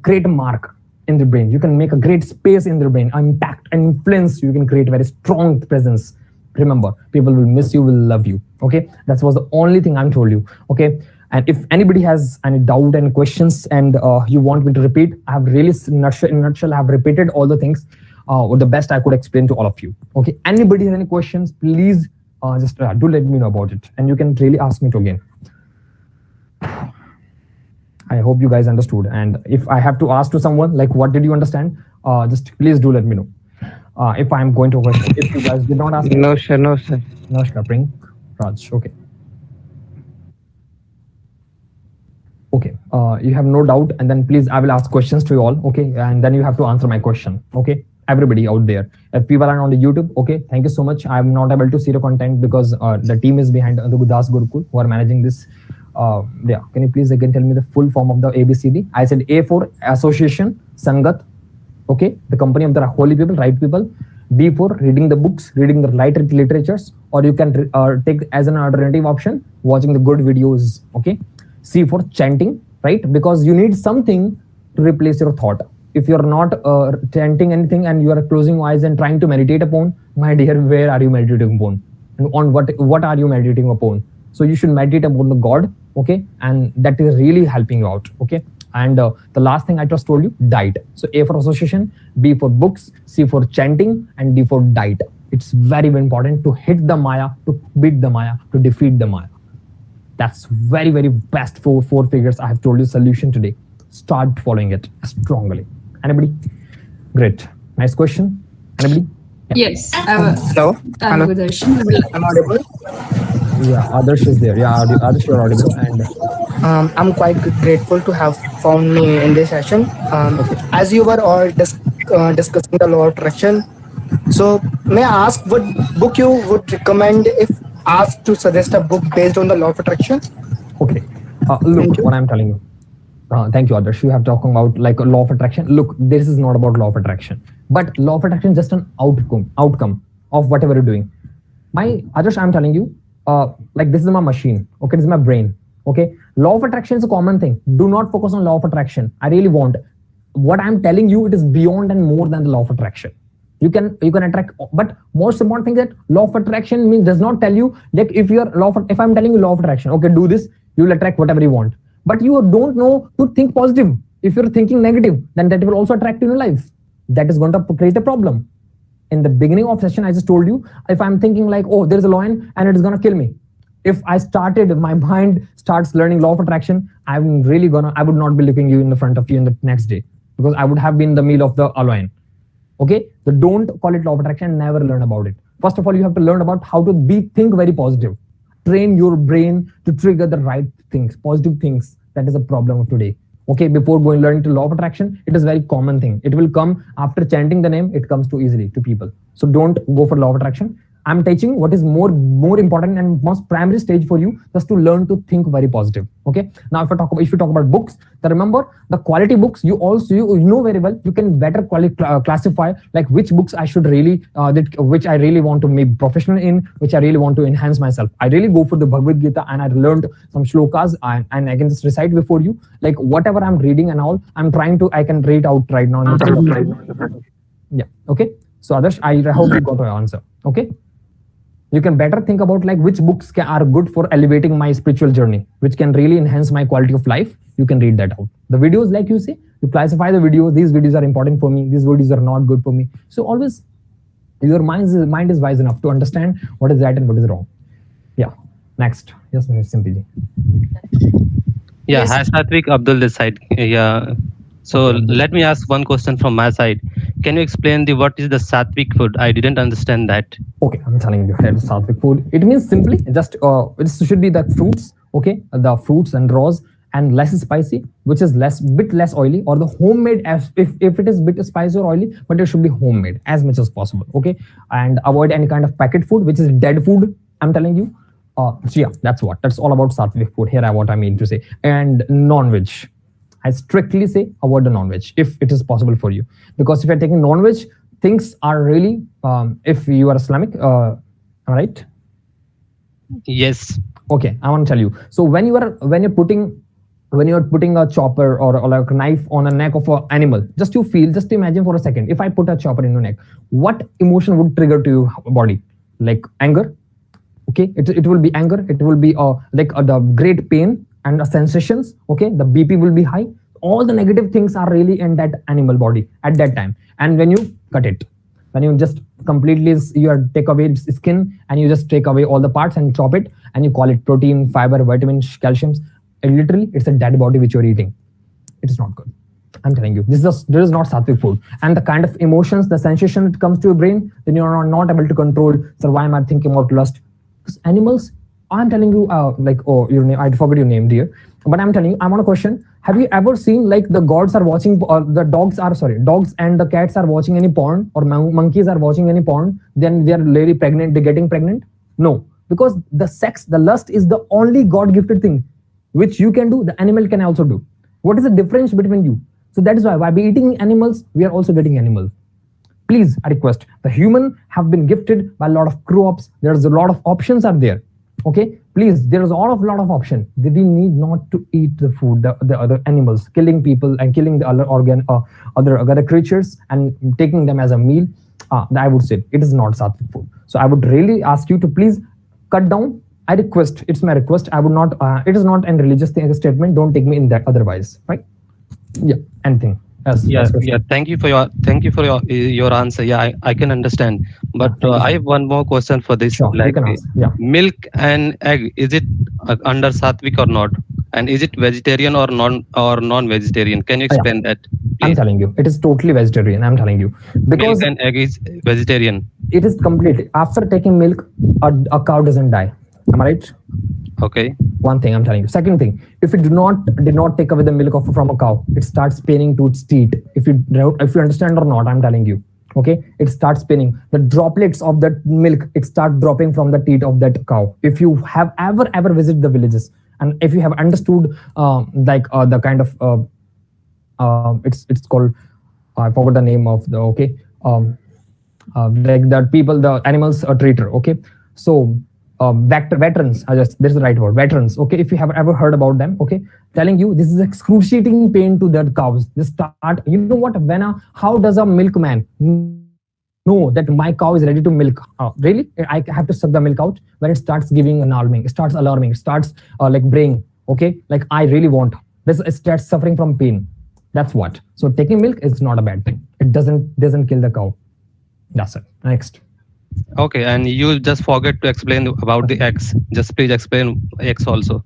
great mark in the brain. You can make a great space in the brain, impact and influence. You can create a very strong presence. Remember, people will miss you, will love you. Okay, that was the only thing I'm told you. Okay, and if anybody has any doubt and questions, and you want me to repeat, I have really in a nutshell, I have repeated all the things the best I could explain to all of you. Okay, anybody has any questions, please just do let me know about it, and you can really ask me to again. I hope you guys understood. And if I have to ask to someone, like, what did you understand? Just please do let me know. If I'm going to question, if you guys did not ask. No, sir. No, sir. No, sir. Bring Raj. Okay. Okay. You have no doubt. And then please, I will ask questions to you all. Okay. And then you have to answer my question. Okay. Everybody out there. If people are on the YouTube, okay. Thank you so much. I'm not able to see the content because the team is behind the Gurukul who are managing this. Yeah, can you please again tell me the full form of the ABCD? I said A for association, Sangat, okay, the company of the holy people, right people. B for reading the books, reading the right literatures, or you can take as an alternative option, watching the good videos, okay. C for chanting, right, because you need something to replace your thought. If you're not chanting anything and you are closing your eyes and trying to meditate upon, my dear, where are you meditating upon? And on what are you meditating upon? So you should meditate upon the God, okay? And that is really helping you out, okay? And the last thing I just told you, diet. So A for association, B for books, C for chanting, and D for diet. It's very, very important to hit the Maya, to beat the Maya, to defeat the Maya. That's very, very best four figures I have told you solution today. Start following it strongly. Anybody? Great. Nice question. Anybody? Yeah. Yes. Hello. Hello. I'm audible. Yeah, Adarsh is there. Yeah, Adarsh, you're audible. And I'm quite grateful to have found me in this session. As you were all discussing the law of attraction, so may I ask what book you would recommend if asked to suggest a book based on the law of attraction? Okay. Look, what I'm telling you. Thank you, Adarsh. You have talking about like a law of attraction. Look, this is not about law of attraction, but law of attraction is just an outcome of whatever you're doing. My Adarsh, I'm telling you, like this is my machine. Okay, this is my brain. Okay, law of attraction is a common thing. Do not focus on law of attraction. I really want what I'm telling you. It is beyond and more than the law of attraction. You can attract, but most important thing that law of attraction means does not tell you like if if I'm telling you law of attraction, okay, do this, you will attract whatever you want. But you don't know to think positive. If you're thinking negative, then that will also attract in your life. That is going to create a problem. In the beginning of session, I just told you, if I'm thinking like, oh, there's a lion and it is going to kill me. If my mind starts learning law of attraction, I would not be looking you in the front of you in the next day because I would have been the meal of the lion. Okay, so don't call it law of attraction. Never learn about it. First of all, you have to learn about how to think very positive. Train your brain to trigger the right things, positive things. That is a problem of today. Okay, before learning to law of attraction, it is a very common thing. It will come after chanting the name. It comes too easily to people. So don't go for law of attraction. I'm teaching what is more important and most primary stage for you, just to learn to think very positive. Okay. Now, if you talk about books, then remember the quality books. You know very well. You can better classify like which books I should really which I really want to make professional in, which I really want to enhance myself. I really go for the Bhagavad Gita, and I learned some shlokas, and I can just recite before you like whatever I'm reading and all. I can read out right now. Yeah. Okay. So Adarsh, I hope you got your answer. Okay. You can better think about like which books are good for elevating my spiritual journey, which can really enhance my quality of life. You can read that out. The videos, like you say, you classify the videos. These videos are important for me. These videos are not good for me. So always your mind is wise enough to understand what is right and what is wrong. Yeah. Next. Yes, Simply. Yeah. Hi, Satvik. Abdul this side. Yeah. So let me ask one question from my side. Can you explain what is the Sattvic food? I didn't understand that. Okay, I'm telling you here, Sattvic food. It means simply just it should be the fruits, okay, the fruits and raws and less spicy, which is bit less oily, or the homemade. If it is bit spicy or oily, but it should be homemade as much as possible, okay, and avoid any kind of packet food, which is dead food. I'm telling you. So yeah, that's all about Sattvic food. Here, what I mean to say, and non-veg. I strictly say avoid the non-veg if it is possible for you, because if you're taking non-veg, things are really. If you are Islamic, am I right? Yes. Okay, I want to tell you. So when you're putting a chopper or like a knife on a neck of an animal, just imagine for a second. If I put a chopper in your neck, what emotion would trigger to your body? Like anger. Okay, it will be anger. It will be the great pain and the sensations. Okay, the BP will be high. All the negative things are really in that animal body at that time. And when you cut it, when you just completely take away skin and you just take away all the parts and chop it, and you call it protein, fiber, vitamins, calciums, literally it's a dead body which you're eating. It is not good. I'm telling you, this is not Sattvic food. And the kind of emotions, the sensation that comes to your brain, then you're not able to control. So why am I thinking about lust? Because animals, I'm telling you, your name, I forgot your name, dear. But I'm telling you, I want a question. Have you ever seen like the gods are watching, dogs and the cats are watching any porn, or monkeys are watching any porn, then they're really pregnant, they're getting pregnant? No, because the lust is the only God-gifted thing which you can do, the animal can also do. What is the difference between you? So that is why by eating animals, we are also getting animals. Please, I request, the human have been gifted by a lot of crops. There's a lot of options are there. Okay, please, there is all of lot of option. We need not to eat the food, the other animals, killing people and killing the other other creatures and taking them as a meal. I would say it is not sattvic food. So I would really ask you to please cut down. I request, it's my request. I would not, it is not a religious thing, a statement. Don't take me in that otherwise, right? Yeah, anything else? Yeah. Thank you for your answer. Yeah, I can understand. But I have one more question for this. Sure, you can ask. Yeah. Milk and egg, is it under sattvic or not? And is it vegetarian or non-vegetarian? Can you explain that? I'm telling you, it is totally vegetarian. I'm telling you, because milk and egg is vegetarian. It is completely, after taking milk, a cow doesn't die. Am I right? Okay. One thing I'm telling you. Second thing, if you did not take away the milk from a cow, it starts spinning to its teat. If you understand or not, I'm telling you. Okay, it starts spinning. The droplets of that milk, it starts dropping from the teat of that cow. If you have ever visited the villages, and if you have understood the kind of it's called, I forgot the name of the, okay, like the people, the animals treater. Okay, so veterans, there's the right word, veterans. Okay, if you have ever heard about them, okay, telling you this is excruciating pain to their cows. They start, you know what, how does a milkman know that my cow is ready to milk? Really, I have to suck the milk out when it starts giving alarming, it starts like braying. Okay, like I really want this, it starts suffering from pain. That's what. So taking milk is not a bad thing. It doesn't kill the cow. That's it. Next. Okay, and you just forget to explain about the eggs. Just please explain eggs also.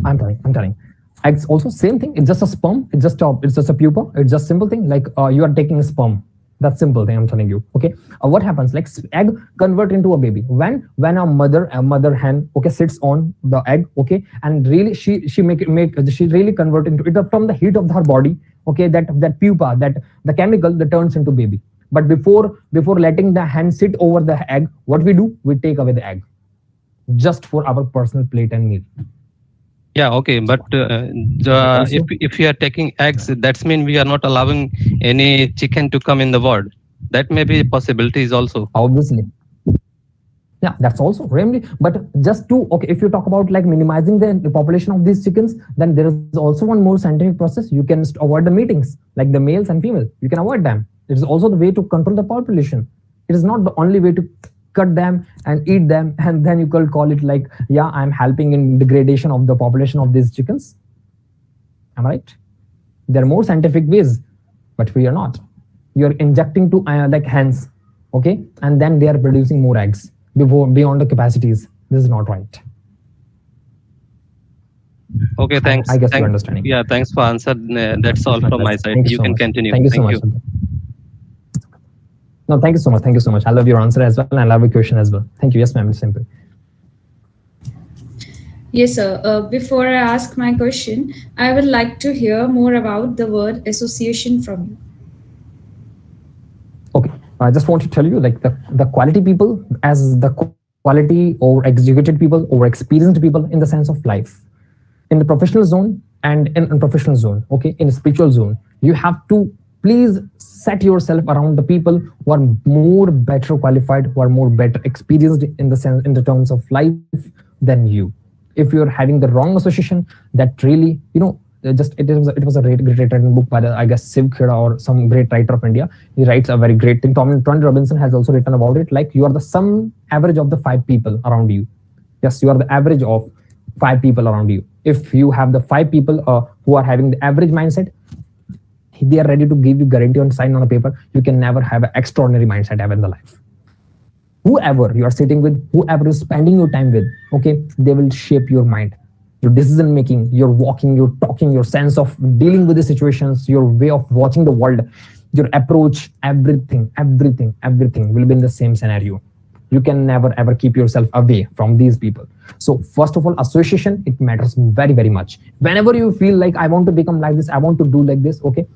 I'm telling. Eggs also same thing. It's just a sperm. It's just a pupa. It's just simple thing. Like you are taking a sperm. That's simple thing I'm telling you. Okay. What happens? Like egg convert into a baby when a mother hen, okay, sits on the egg. Okay, and really she really convert into it from the heat of her body. Okay, that pupa, that the chemical that turns into baby. But before letting the hen sit over the egg, what we do? We take away the egg, just for our personal plate and meal. Yeah, okay, but if we are taking eggs, that means we are not allowing any chicken to come in the world. That may be possibilities also. Obviously. Yeah, that's also really, but just to, okay, if you talk about like minimizing the population of these chickens, then there is also one more scientific process. You can avoid the meetings, like the males and females. You can avoid them. It is also the way to control the population. It is not the only way to cut them and eat them, and then you could call it like, yeah, I'm helping in degradation of the population of these chickens. Am I right? There are more scientific ways, but we are not. You're injecting to like hens, okay, and then they are producing more eggs beyond the capacities. This is not right. Okay, thanks. I guess you're understanding. Yeah, thanks for answer. That's all from my side. You can continue. Thank you so much. No, thank you so much. Thank you so much. I love your answer as well, and I love your question as well. Thank you. Yes, ma'am. It's simple. Yes, sir. Before I ask my question, I would like to hear more about the word association from you. Okay, I just want to tell you, like the quality people as the quality or executed people or experienced people in the sense of life, in the professional zone and in unprofessional zone. Okay, in the spiritual zone, you have to please set yourself around the people who are more better qualified, who are more better experienced in the terms of life than you. If you're having the wrong association, that really, you know, it was a great written book by the, I guess, Siv Khera or some great writer of India. He writes a very great thing. Tony Robinson has also written about it. Like, you are the sum average of the 5 people around you. Yes, you are the average of 5 people around you. If you have the 5 people who are having the average mindset, they are ready to give you guarantee on sign on a paper. You can never have an extraordinary mindset ever in the life. Whoever you are sitting with, whoever is spending your time with, okay, they will shape your mind, your decision making, your walking, your talking, your sense of dealing with the situations, your way of watching the world, your approach, everything will be in the same scenario. You can never ever keep yourself away from these people. So first of all, association, it matters very, very much. Whenever you feel like I want to become like this, I want to do like this, okay,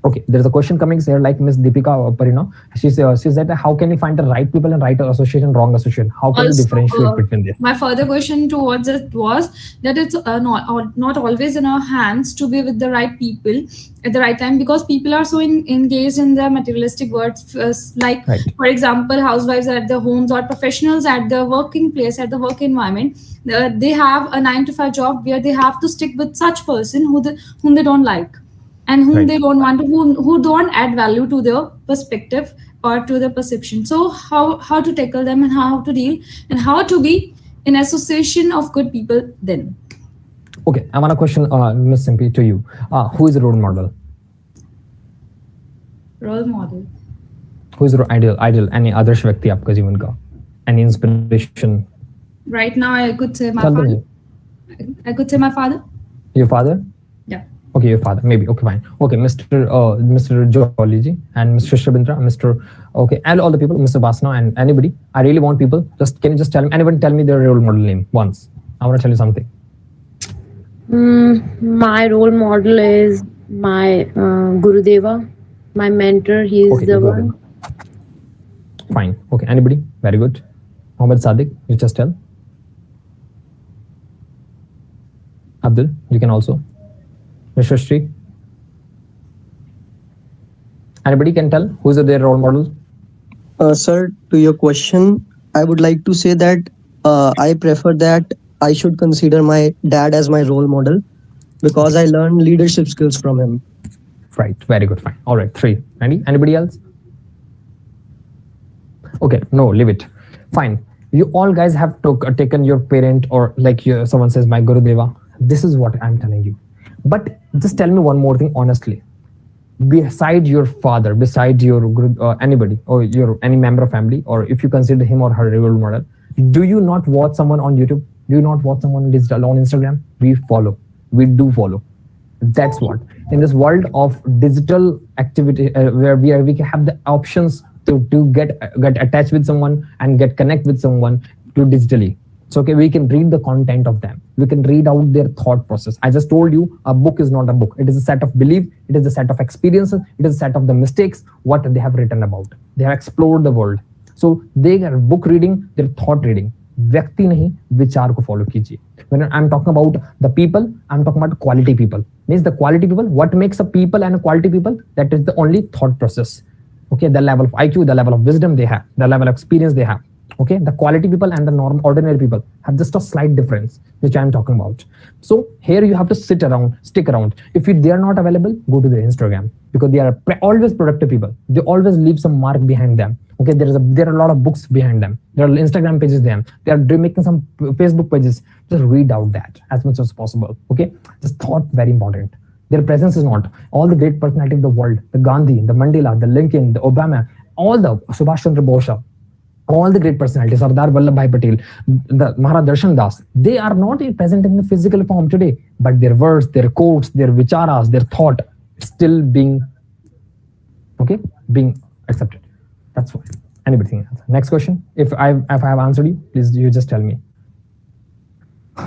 Okay, there's a question coming here, like Miss Deepika Parina. She said, how can you find the right people and right association, wrong association? How can you Also, differentiate between this? my further question towards it was that it's not always in our hands to be with the right people at the right time, because people are so engaged in their materialistic words, like Right. for example, housewives at their homes or professionals at the working place, at the work environment. They have a 9 to 5 job where they have to stick with such person whom they don't like, and whom Right. they don't want to, who don't add value to their perspective or to their perception. So how to tackle them, and how to deal, and how to be in association of good people then. Okay, I want a question, Miss Simpy, to you. Who is a role model? Role model. Who is your ideal? Any आदर्श व्यक्ति आपका जीवन का? Any inspiration? Right now I could say my Tell father. me. I could say my father. Your father? Yeah. Okay, your father, maybe. Okay, fine. Okay, Mr. Jolly ji and Mr. Shabindra, Mr. Okay, and all the people, Mr. Basna and anybody. I really want people. Can you just tell me? Anyone tell me their role model name once? I want to tell you something. My role model is my Gurudeva, my mentor. He is Okay, the go one. ahead. Fine. Okay, anybody? Very good. Mohammed Sadiq, you just tell. Abdul, you can also. Mr. Shri. Anybody can tell who's their role model? Sir, to your question, I would like to say that I prefer that I should consider my dad as my role model because I learned leadership skills from him. Right. Very good. Fine. All right. 3. Anybody else? Okay. No, leave it. Fine. You all guys have taken your parent, or like someone says, my Gurudeva. This is what I'm telling you. But just tell me one more thing honestly. Beside your father, beside your anybody, or your any member of family, or if you consider him or her role model, do you not watch someone on YouTube? Do you not watch someone digital on Instagram? We follow. We do follow. That's what, in this world of digital activity, where we have the options to get attached with someone and get connect with someone to digitally. So okay, we can read the content of them. We can read out their thought process. I just told you, a book is not a book. It is a set of belief. It is a set of experiences. It is a set of the mistakes, what they have written about. They have explored the world. So they are book reading, their thought reading. व्यक्ति नहीं, विचार को follow कीजिए. When I'm talking about the people, I'm talking about quality people. Means the quality people, what makes a people and a quality people? That is the only thought process. Okay, the level of IQ, the level of wisdom they have, the level of experience they have. Okay, the quality people and the ordinary people have just a slight difference, which I'm talking about. So here you have to stick around. If they are not available, go to their Instagram, because they are always productive people. They always leave some mark behind them. Okay, there are a lot of books behind them. There are Instagram pages there. They are making some Facebook pages. Just read out that as much as possible. Okay, just thought very important. Their presence is not. All the great personalities of the world, the Gandhi, the Mandela, the Lincoln, the Obama, all the Subhash Chandra Bose, all the great personalities, Sardar Vallabhbhai Patel, the Maharaj Darshan Das, they are not present in the physical form today, but their words, their quotes, their vicharas, their thought still being accepted. That's why. Anybody else? Next question. If I have answered you, please you just tell me.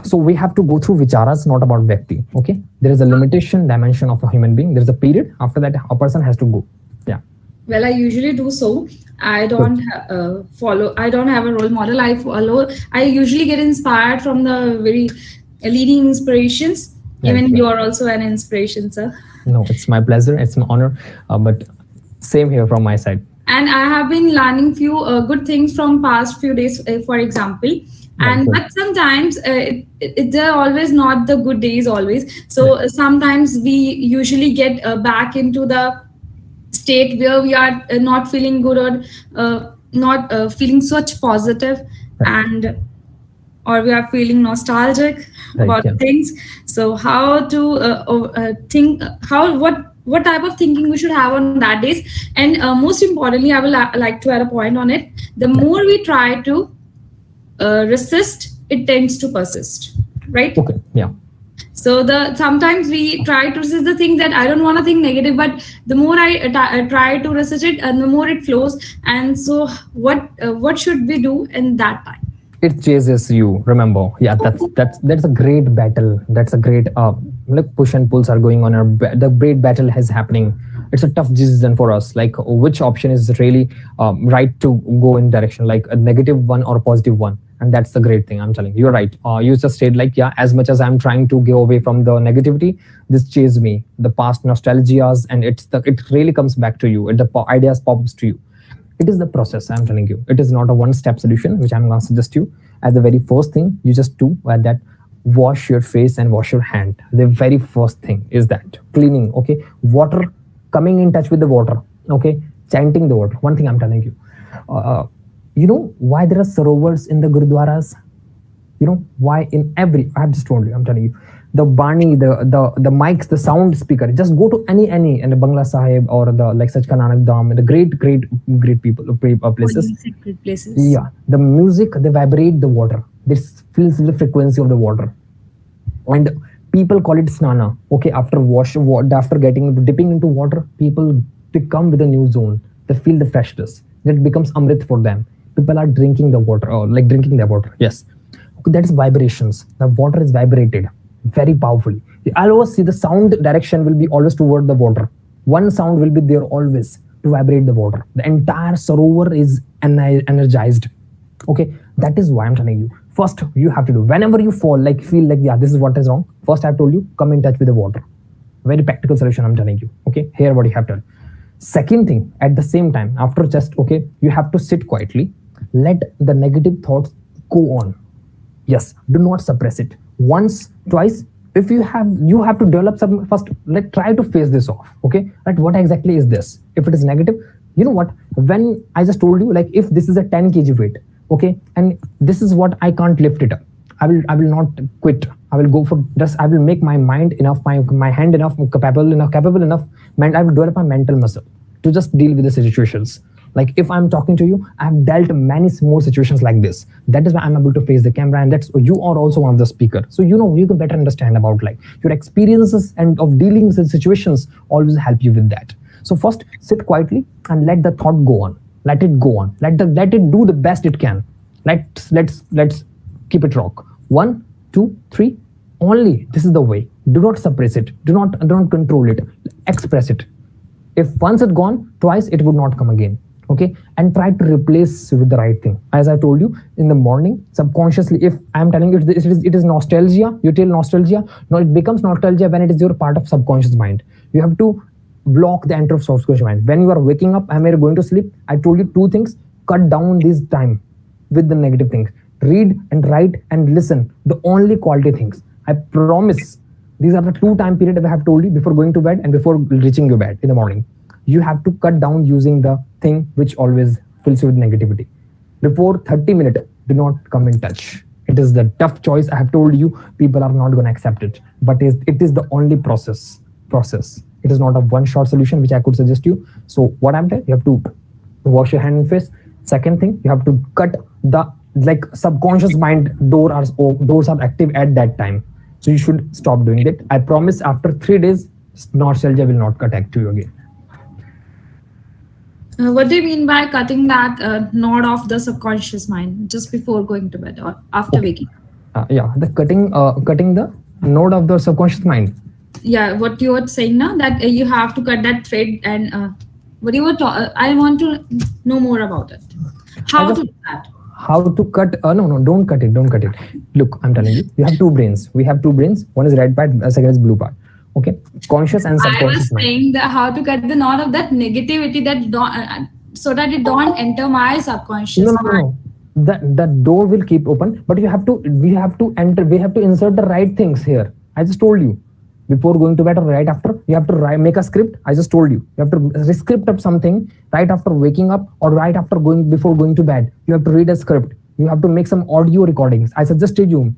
So we have to go through vicharas, not about Vyakti. Okay, there is a limitation dimension of a human being. There is a period. After that, a person has to go. Yeah. Well, I usually do so. I don't follow. I don't have a role model. I usually get inspired from the very leading inspirations. Yeah, Even sure. you are also an inspiration, sir. No, it's my pleasure. It's my honor. But same here from my side. And I have been learning few good things from past few days, for example. And good. but sometimes they're always not the good days always. So sometimes we usually get back into the state where we are not feeling good, or not feeling such positive, and or we are feeling nostalgic about things. So how to think, what type of thinking we should have on that days. And most importantly, I will like to add a point on it. The more we try to resist, it tends to persist, right? Okay. Yeah. So sometimes we try to resist the thing that I don't want to think negative, but the more I try to resist it, and the more it flows. And so what should we do in that time? It chases you. Remember, yeah, that's a great battle. That's a great like push and pulls are going on. The great battle is happening it's a tough decision for us, like which option is really right to go in direction, like a negative one or a positive one. And that's the great thing, I'm telling you. You're right. You just said like, yeah, as much as I'm trying to go away from the negativity, this chases me, the past nostalgias, and it really comes back to you, and the ideas pops to you. It is the process, I'm telling you. It is not a one-step solution, which I'm going to suggest you. As the very first thing you just do that, wash your face and wash your hand. The very first thing is that cleaning. Okay, water, coming in touch with the water. Okay, chanting the water. One thing I'm telling you. You know why there are sarovars in the gurudwaras? You know why in every, I have just told you, I'm telling you, the bani, the mics, the sound speaker, just go to any in the Bangla Sahib or the like Sach Nanak Dham, the great people places. Places. Yeah, the music, they vibrate the water. This feels the frequency of the water, and people call it snana. Okay, after dipping into water, people become with a new zone. They feel the freshness. That becomes amrit for them. People are drinking the water, or like drinking the water. Yes, okay, that is vibrations. The water is vibrated very powerfully. I'll always see the sound direction will be always toward the water. One sound will be there always to vibrate the water. The entire sarovar is energized. Okay, that is why I'm telling you. First, you have to do, whenever you fall, like feel like, yeah, this is what is wrong. First, I've told you, come in touch with the water. Very practical solution, I'm telling you. Okay, here what you have done. Second thing, at the same time, after just, okay, you have to sit quietly. Let the negative thoughts go on. Yes, do not suppress it. Once, twice, if you have to develop some, first, like try to face this off. Okay, like what exactly is this? If it is negative, you know what, when I just told you, like if this is a 10 kg weight, okay, and this is what I can't lift it up, I will not quit. I will go for just, I will make my mind enough, my hand enough, capable enough, I will develop my mental muscle to just deal with the situations. Like if I'm talking to you, I've dealt many more situations like this. That is why I'm able to face the camera, and that's, you are also one of the speaker. So you know, you can better understand about like your experiences and of dealing with situations always help you with that. So first, sit quietly and let the thought go on. Let it go on. Let it do the best it can. Let's keep it rock. 1, 2, 3. Only this is the way. Do not suppress it. Do not control it. Express it. If once it's gone, twice it would not come again. Okay, and try to replace with the right thing. As I told you in the morning, subconsciously, if I'm telling you it is nostalgia, you tell nostalgia. No, it becomes nostalgia when it is your part of subconscious mind. You have to block the enter of subconscious mind. When you are waking up and when you're going to sleep, I told you 2 things. Cut down this time with the negative things. Read and write and listen. The only quality things. I promise. These are the 2 time period I have told you before going to bed and before reaching your bed in the morning. You have to cut down using the thing which always fills you with negativity. Before 30 minutes, do not come in touch. It is the tough choice. I have told you, people are not going to accept it. But it is the only process. It is not a one-shot solution which I could suggest you. So what I'm saying, you have to wash your hand and face. Second thing, you have to cut the like subconscious mind doors are active at that time. So you should stop doing it. I promise after 3 days, nostalgia will not attack to you again. What do you mean by cutting that node of the subconscious mind just before going to bed or after waking? Yeah, the cutting the node of the subconscious mind. Yeah, what you were saying now, that you have to cut that thread, and what you were I want to know more about it. How to do that? How to cut? No, don't cut it. Look, I'm telling you, you have 2 brains. We have 2 brains. One is red part, second is blue part. Okay, conscious and subconscious. I was saying that how to cut the knot of that negativity that so that it don't enter my subconscious mind. No. The door will keep open, but we have to insert the right things here. I just told you. Before going to bed or right after, you have to make a script. I just told you. You have to script up something right after waking up or right after before going to bed. You have to read a script. You have to make some audio recordings. I suggested you.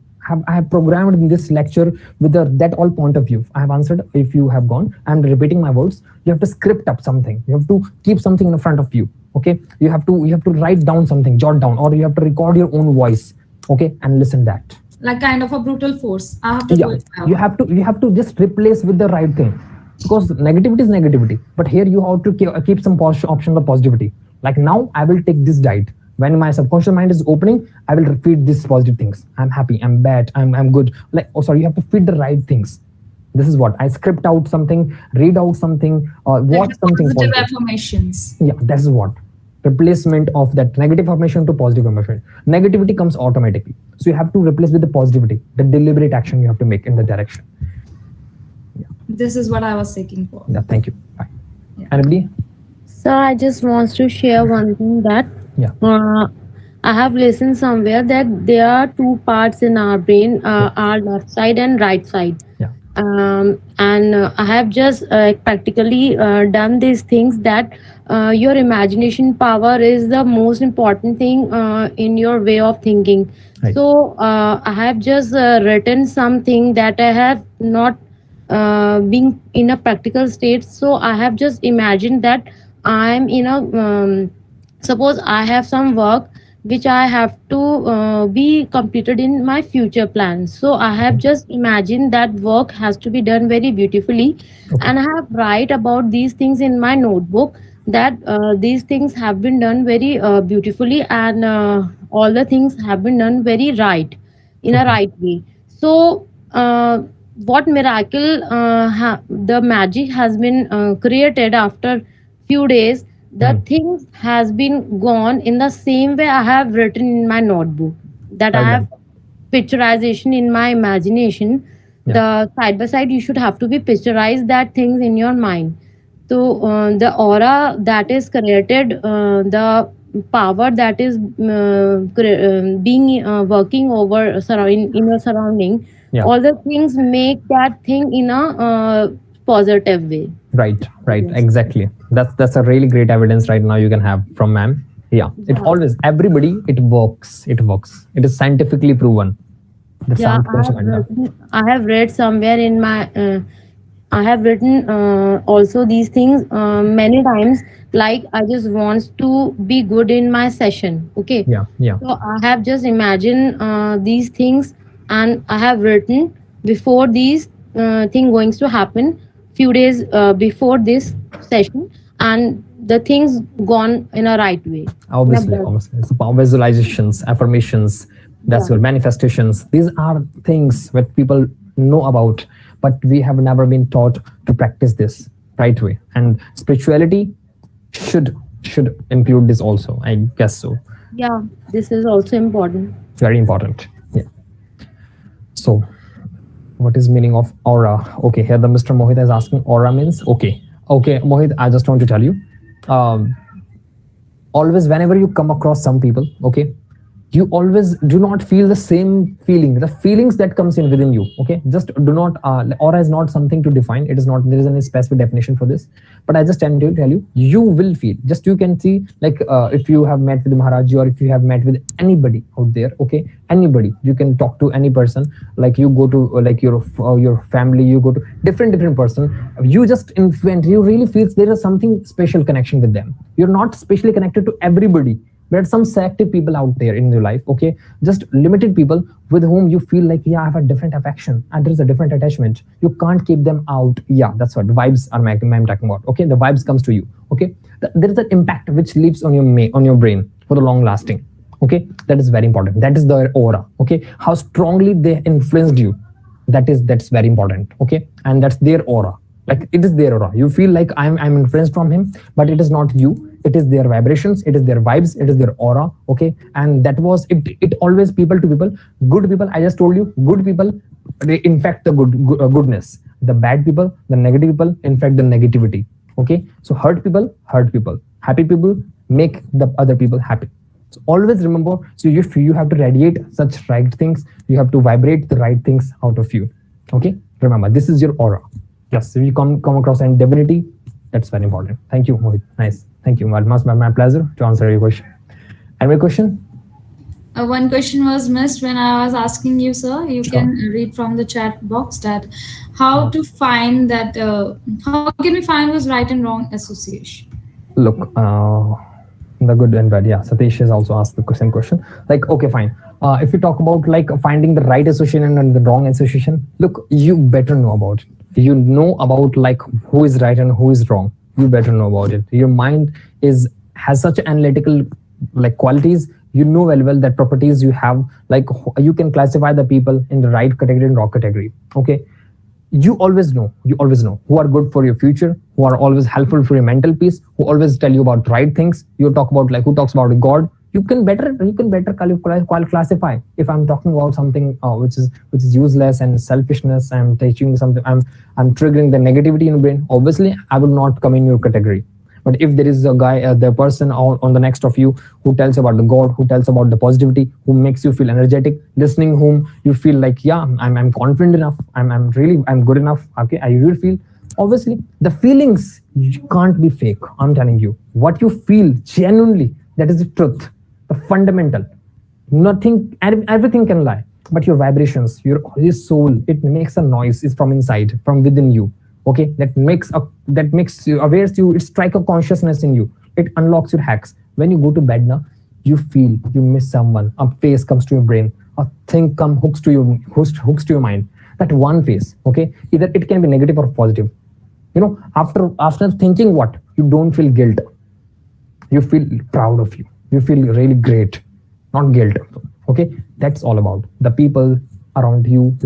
I have programmed in this lecture with that all point of view. I have answered. If you have gone, I'm repeating my words. You have to script up something. You have to keep something in front of you. Okay. You have to write down something, jot down, or you have to record your own voice. Okay, and listen that. Like kind of a brutal force. I have to do it. You have to just replace with the right thing, because negativity is negativity. But here you have to keep some option of positivity. Like now, I will take this diet. When my subconscious mind is opening, I will feed these positive things. I'm happy. I'm bad. I'm good. You have to feed the right things. This is what I script out something, read out something, or Like watch the something positive positive. affirmations. Yeah, that's what replacement of that negative affirmation to positive affirmation. Negativity comes automatically, so you have to replace with the positivity, the deliberate action you have to make in the direction. This is what I was seeking for. Yeah, thank you. Bye. Yeah. Anybody? So I just wants to share one thing that Yeah. I have listened somewhere that there are two parts in our brain, our left side and right side. Yeah. And I have just practically done these things that your imagination power is the most important thing in your way of thinking. Right. So I have just written something that I have not being in a practical state. So I have just imagined that I'm in a suppose I have some work which I have to be completed in my future plans. So I have just imagined that work has to be done very beautifully, Okay. and I have write about these things in my notebook that these things have been done very beautifully, and all the things have been done very right in a Okay. right way. So what miracle the magic has been created after few days. The Mhm. things has been gone in the same way I have written in my notebook, that I Right. have Right. picturization in my imagination. Yeah. The side by side you should have to be picturize that things in your mind. So the aura that is created, the power that is being working over surrounding in your surrounding, Yeah. all the things make that thing in a positive way. Right. Right. Yes. Exactly. That's a really great evidence right now you can have from ma'am. Yeah. It Yeah. always everybody it works. It works. It is scientifically proven. The Yeah, sound comes right now. I have read somewhere in my I have written also these things many times. Like I just wants to be good in my session. Okay, Yeah. Yeah. so I have just imagined these things, and I have written before these thing going to happen few days before this session, and the things gone in a right way. In a Obviously, better- obviously, it's about visualizations, affirmations. That's Yeah. your manifestations. These are things that people know about, but we have never been taught to practice this right way. And spirituality should include this also. I guess so. Yeah, this is also important. Very important. Yeah. So, what is meaning of aura? Okay, here the Mr. Mohit is asking aura means okay. Okay, Mohit, I just want to tell you. Um, always whenever you come across some people, okay, you always do not feel the same feeling, the feelings that comes in within you. Okay, just do not aura is not something to define. It is not, there is any specific definition for this, but I just tend to tell you, you will feel, just you can see, like if you have met with Maharaji, or if you have met with anybody out there, okay, anybody, you can talk to any person, like you go to like your family, you go to different person, you just influence, you really feel there is something special connection with them. You're not specially connected to everybody. There are some selective people out there in your life, okay, just limited people with whom you feel like, yeah, I have a different affection and there is a different attachment. You can't keep them out. Yeah, that's what the vibes are I'm talking about. Okay, the vibes comes to you. Okay, there is an impact which leaves on your brain for the long lasting. Okay, that is very important. That is their aura. Okay, how strongly they influenced you. That's very important. Okay, and that's their aura. Like it is their aura. You feel like I'm influenced from him, but it is not you. It is their vibrations, it is their vibes, it is their aura. Okay, and that was it always people to people. Good people, I just told you, good people they infect the goodness. The bad people, the negative people infect the negativity. Okay, so hurt people. Happy people make the other people happy. So always remember, so if you have to radiate such right things, you have to vibrate the right things out of you. Okay, remember, this is your aura. Yes, if you come across any divinity, that's very important. Thank you, Mohit. Nice. Thank you. It must be my pleasure to answer your question. Any question? One question was missed when I was asking you, sir. You Sure. can read from the chat box that how to find that, how can we find who's right and wrong association? Look, the good and bad. Yeah, Satish has also asked the same question. Like, okay, fine. If you talk about like finding the right association and the wrong association, look, you better know about it. You know about like who is right and who is wrong. You better know about it. Your mind has such analytical like qualities. You know very well that properties you have, like you can classify the people in the right category and wrong category. Okay, you always know who are good for your future, who are always helpful for your mental peace, who always tell you about right things. You talk about, like, who talks about God. You can better classify. If I'm talking about something which is useless and selfishness, I'm teaching something, I'm triggering the negativity in the brain, obviously I will not come in your category. But if there is a guy, the person on the next of you, who tells about the God, who tells about the positivity, who makes you feel energetic, listening whom you feel like, yeah, I'm confident enough, I'm good enough, okay, I will feel. Obviously the feelings can't be fake. I'm telling you, what you feel genuinely, that is the truth, the fundamental. Nothing, everything can lie, but your vibrations, your soul, it makes a noise. It's from inside, from within you. Okay, that makes you awares you. It strike a consciousness in you. It unlocks your hacks. When you go to bed now, you feel you miss someone. A face comes to your brain. A thing hooks to your mind. That one face. Okay, either it can be negative or positive. After thinking, what, you don't feel guilt. You feel proud of you. You feel really great, not guilt. Okay, that's all about the people around you.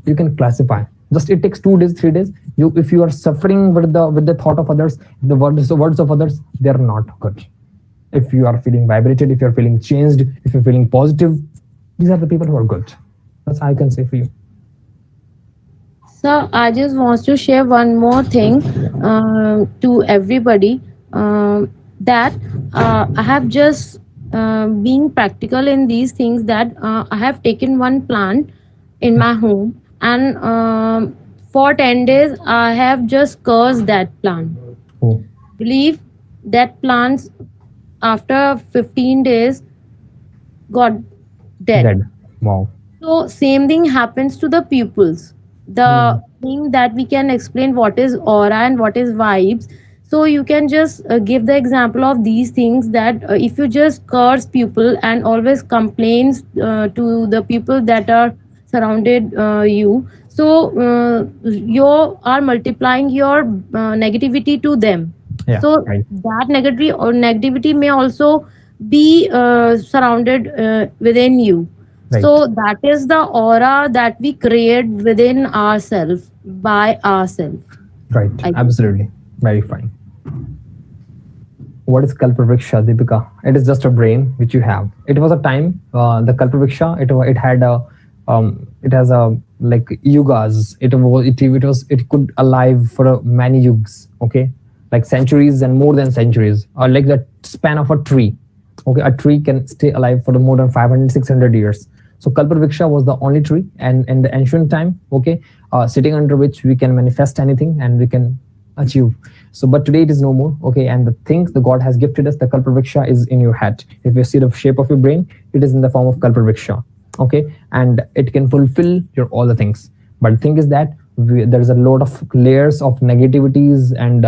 You can classify. Just it takes 2 days, 3 days. If you are suffering with the thought of others, the words of others, they're not good. If you are feeling vibrated, if you're feeling changed, if you're feeling positive, these are the people who are good. That's all I can say for you. So I just want to share one more thing to everybody, that I have just being practical in these things, that I have taken one plant in my home, and for 10 days I have just cursed that plant. Oh, Believe that plants after 15 days got dead. dead. Wow. So same thing happens to the pupils. Hmm. The thing that we can explain what is aura and what is vibes. So you can just give the example of these things, that if you just curse people and always complains to the people that are surrounded you, so you are multiplying your negativity to them. Yeah. So Right. that negativity may also be surrounded within you. Right. So that is the aura that we create within ourselves by ourselves. Right. I Absolutely. Very fine. What is Kalpavriksha, Deepika? It is just a brain which you have. It was a time, the Kalpavriksha. It had a it has a, like, yugas. It could alive for many yugs. Okay, like centuries and more than centuries, or like the span of a tree. Okay, a tree can stay alive for the more than 500, 600 years. So Kalpavriksha was the only tree, and in the ancient time, okay, sitting under which we can manifest anything and we can achieve. So, but today it is no more. Okay, and the things the God has gifted us, the Kalpavriksha is in your head. If you see the shape of your brain, it is in the form of Kalpavriksha. Okay, and it can fulfill your all the things. But the thing is that there's a lot of layers of negativities and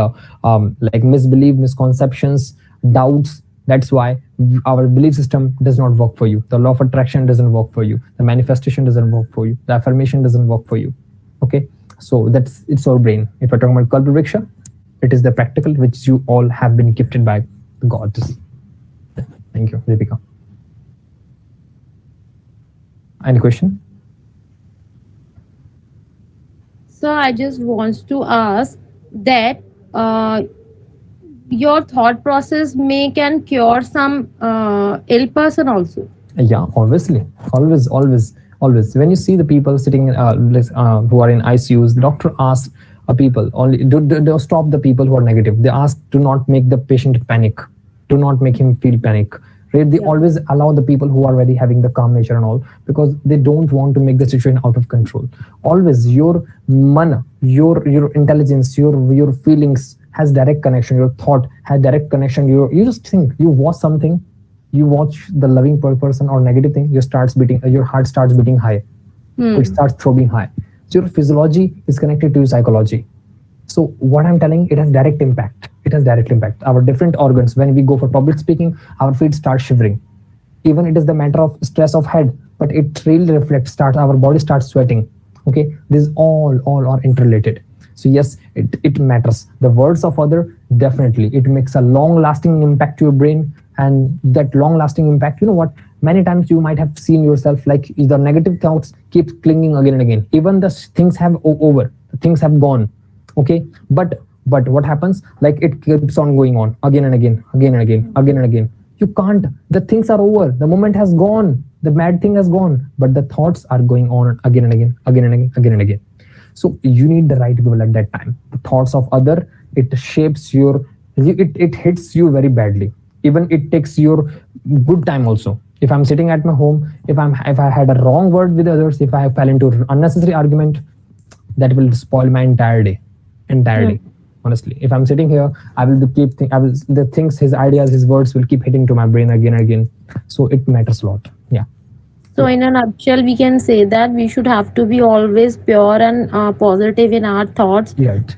like misbelief, misconceptions, doubts. That's why our belief system does not work for you. The law of attraction doesn't work for you. The manifestation doesn't work for you. The affirmation doesn't work for you. Okay, so it's our brain. If we're talking about Kalpavriksha, it is the practical which you all have been gifted by the gods. Thank you, Deepika. Any question? So I just want to ask that your thought process may can cure some ill person also. Yeah, obviously, always. When you see the people sitting, who are in ICUs, the doctor asks people only. Do stop the people who are negative. They ask, do not make the patient panic. Do not make him feel panic. Right? They Yeah. always allow the people who are very having the calm nature and all, because they don't want to make the situation out of control. Always your mana, your intelligence, your feelings has direct connection. Your thought has direct connection. You just think, you watch something, you watch the loving person or negative thing, your heart starts beating high. It Hmm. starts throbbing high. So your physiology is connected to your psychology. So what I'm telling, it has direct impact. It has direct impact. Our different organs, when we go for public speaking, our feet start shivering. Even it is the matter of stress of head, but it really reflects, starts our body starts sweating. Okay, this all are interrelated. So yes, it matters. The words of other, definitely it makes a long lasting impact to your brain. And that long lasting impact, you know what, many times you might have seen yourself, like the negative thoughts keep clinging again and again. Even the things have over, things have gone. Okay, but what happens, like it keeps on going on again and again, again and again, again and again. You can't, the things are over, the moment has gone, the bad thing has gone, but the thoughts are going on again and again, again and again, again and again. So you need the right people at that time. The thoughts of other, it shapes your, it hits you very badly. Even it takes your good time also. If I'm sitting at my home, if I had a wrong word with others, if I fell into unnecessary argument, that will spoil my entire day, entirely. Honestly, if I'm sitting here, I will the things, his ideas, his words will keep hitting to my brain again and again. So it matters a lot. Yeah. So, in a nutshell, we can say that we should have to be always pure and positive in our thoughts Right.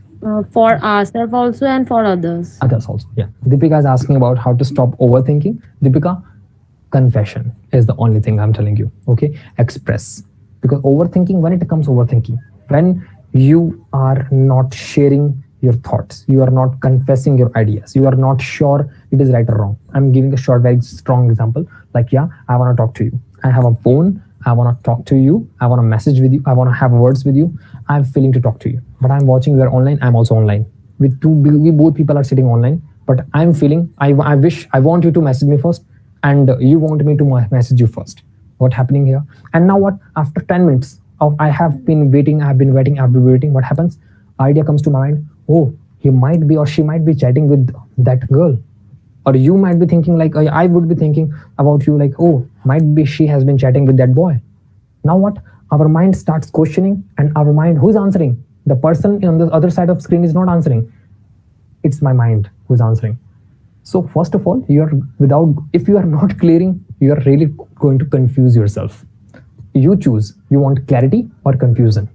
for ourselves also and for others. Others also. Yeah. Deepika is asking about how to stop overthinking. Deepika, confession is the only thing I'm telling you. Okay. Express. Because overthinking, when it comes overthinking, when you are not sharing your thoughts, you are not confessing your ideas, you are not sure it is right or wrong. I'm giving a short, very strong example. Like, yeah, I want to talk to you. I have a phone. I want to talk to you. I want to message with you. I want to have words with you. I'm feeling to talk to you. But I'm watching you are online. I'm also online. We both people are sitting online. But I'm feeling, I want you to message me first, and you want me to message you first. What's happening here? And now what? After 10 minutes of I have been waiting, what happens? Idea comes to my mind. Oh, he might be or she might be chatting with that girl. Or you might be thinking like, I would be thinking about you like, oh, might be she has been chatting with that boy. Now what? Our mind starts questioning, and our mind, who's answering? The person on the other side of screen is not answering. It's my mind who's answering. So first of all, if you are not clearing, you are really going to confuse yourself. You choose, you want clarity or confusion.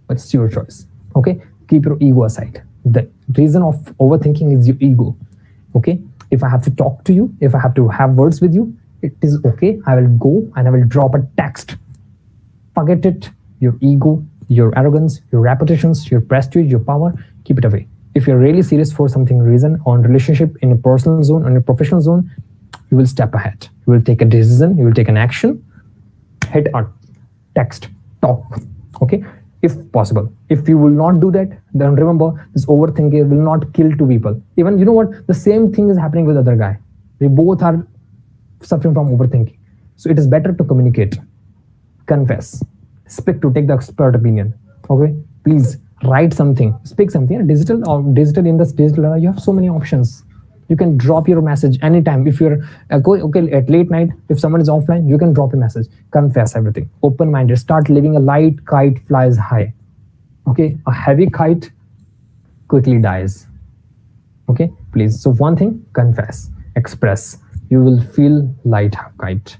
It's your choice. Okay, keep your ego aside. The reason of overthinking is your ego. Okay, if I have to talk to you, if I have to have words with you, it is okay. I will go and I will drop a text. Forget it. Your ego, your arrogance, your reputations, your prestige, your power, keep it away. If you're really serious for something reason on relationship, in a personal zone, on a professional zone, you will step ahead. You will take a decision. You will take an action. Hit on text, talk. Okay, if possible. If you will not do that, then remember, this overthinking will not kill two people. Even, you know what, the same thing is happening with other guy. They both are suffering from overthinking. So it is better to communicate, confess, speak, to take the expert opinion. Okay, please write something, speak something. Digital in this digital era, you have so many options. You can drop your message anytime. If you're okay at late night, if someone is offline, you can drop a message. Confess everything. Open-minded. Start living. A light kite flies high. Okay, a heavy kite quickly dies. Okay, please. So one thing, confess, express. You will feel light kite.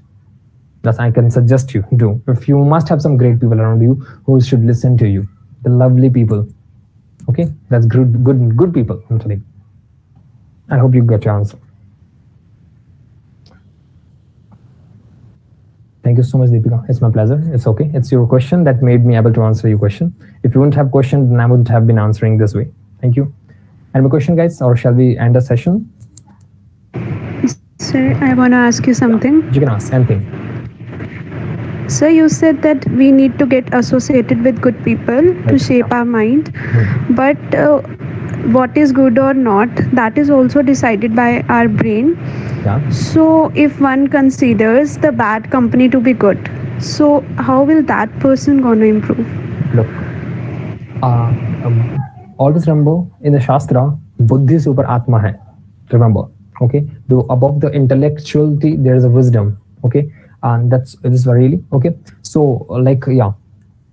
That's I can suggest you do. If you must have some great people around you who should listen to you, the lovely people. Okay, that's good people. I'm telling. I hope you got your answer. Thank you so much, Deepika. It's my pleasure. It's okay. It's your question that made me able to answer your question. If you wouldn't have questioned, then I wouldn't have been answering this way. Thank you. And my question, guys, or shall we end the session? Sir, I want to ask you something. You can ask anything. Sir, you said that we need to get associated with good people to shape our mind. But what is good or not, that is also decided by our brain. Yeah. So if one considers the bad company to be good, so how will that person going to improve? Look, always remember, in the Shastra, Buddhi se upar Atma hai. Remember, okay? Though above the intellectuality, there is a wisdom, okay? And this is really okay. So, like, yeah,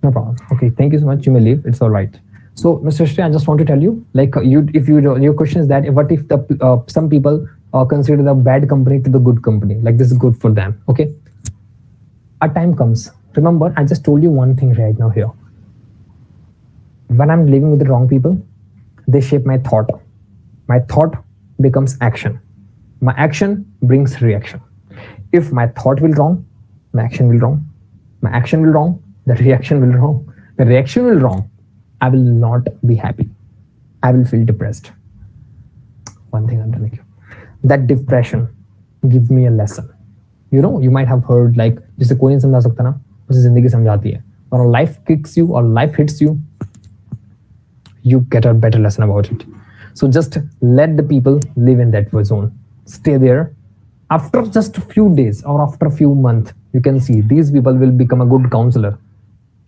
no problem. Okay, thank you so much. You may leave. It's all right. So, Mr. Shri, I just want to tell you, like, your question is that what if the some people consider the bad company to the good company, like this is good for them. Okay, a time comes. Remember, I just told you one thing right now here. When I'm living with the wrong people, they shape my thought. My thought becomes action. My action brings reaction. If my thought will wrong, my action will wrong. My action will wrong, the reaction will wrong. The reaction will wrong, I will not be happy. I will feel depressed. One thing I'm telling you. That depression gives me a lesson. You know, you might have heard like, जिसे कोई नहीं समझा सकता ना, उसे जिंदगी समझाती है. When life kicks you or life hits you, you get a better lesson about it. So just let the people live in that zone, stay there. After just a few days or after a few months, you can see these people will become a good counselor.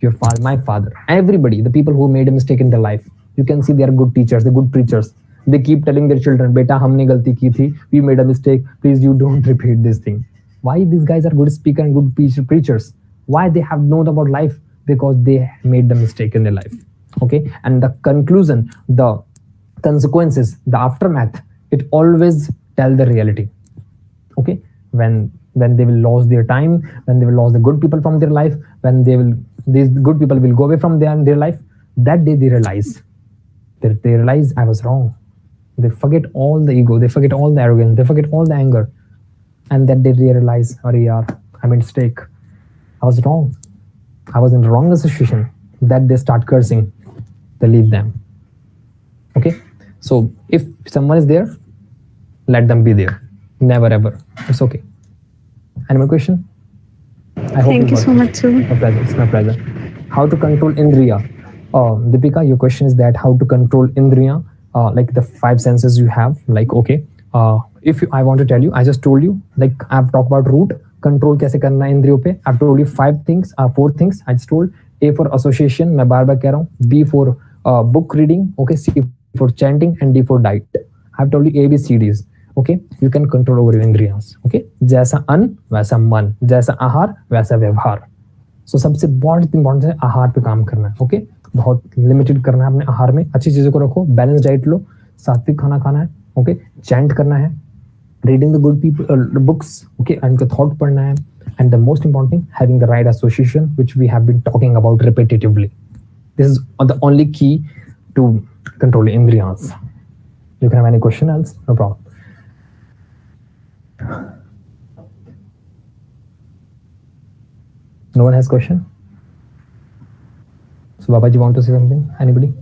Your father, my father, everybody, the people who made a mistake in their life, you can see they are good teachers, they're good preachers. They keep telling their children, beta humne galti ki thi, we made a mistake, please you don't repeat this thing. Why these guys are good speakers and good preachers? Why they have known about life? Because they made the mistake in their life. Okay, and the conclusion, the consequences, the aftermath, it always tell the reality. Okay, when they will lose their time, when they will lose the good people from their life, when these good people will go away from their life, that day they realize I was wrong. They forget all the ego, they forget all the arrogance, they forget all the anger, and that day they realize, "Arey yaar, I made a mistake. I was wrong. I was in the wrong association." That they start cursing. They leave them. Okay, so if someone is there, let them be there. Never ever. It's okay. Any more question? Thank you so much, sir. My pleasure. It's my pleasure. How to control Indriya? Deepika, your question is that how to control Indriya, like the 5 senses you have. Like, okay, I want to tell you, I just told you, like I've talked about root, control कैसे करना है इंद्रियों पे. I've told you 4 things. I just told A for association, मैं बार बार कह रहा हूँ. B for book reading, okay. C for chanting, and D for diet. I've told you ABCDs. Okay, you can control over your इंद्रियास. Okay, जैसा अन्न वैसा मन, जैसा आहार वैसा व्यवहार. So सबसे बहुत इंपॉर्टेंट है आहार पे काम करना है. ओके, बहुत लिमिटेड करना है अपने आहार में. अच्छी चीजों को रखो, बैलेंस डाइट लो, सात्विक खाना खाना है. ओके, चैंट करना है, reading the good people books. Okay, and का थॉट पढ़ना है. And the most important thing, having the right association, which we have been talking about repetitively. This is the only key to control इंद्रियास. You can have any question else? No problem. No one has question? So Babaji want to say something? Anybody?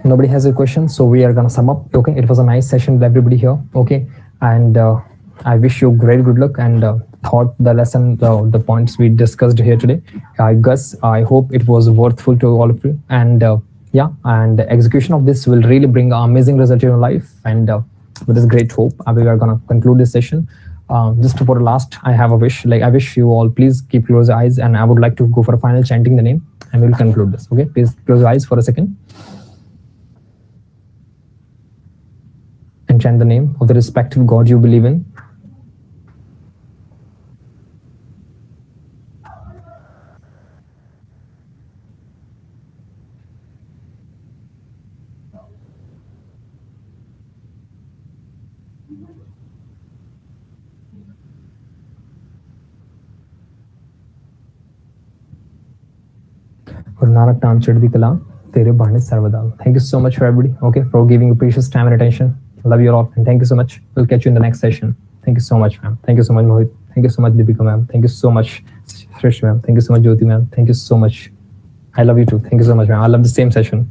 Nobody has a question, so we are gonna sum up. Okay, it was a nice session with everybody here. Okay, and I wish you great good luck and thought the lesson, the points we discussed here today. I hope it was worthful to all of you. And yeah, and the execution of this will really bring an amazing result in your life. And with this great hope, we are gonna conclude this session. Just for the last, I have a wish. Like I wish you all, please keep close your eyes, and I would like to go for a final chanting the name, and we will conclude this. Okay, please close your eyes for a second and chant the name of the respective God you believe in. Nanak Naam Chaddi Kala, Tere Bhane Sarvadal. Thank you so much for everybody. Okay, for giving your precious time and attention. Love you all, and thank you so much. We'll catch you in the next session. Thank you so much, ma'am. Thank you so much, Mohit. Thank you so much, Deepika, ma'am. Thank you so much, Shrish, ma'am. Thank you so much, Jyoti, ma'am. Thank you so much. I love you too. Thank you so much, ma'am. I love the same session.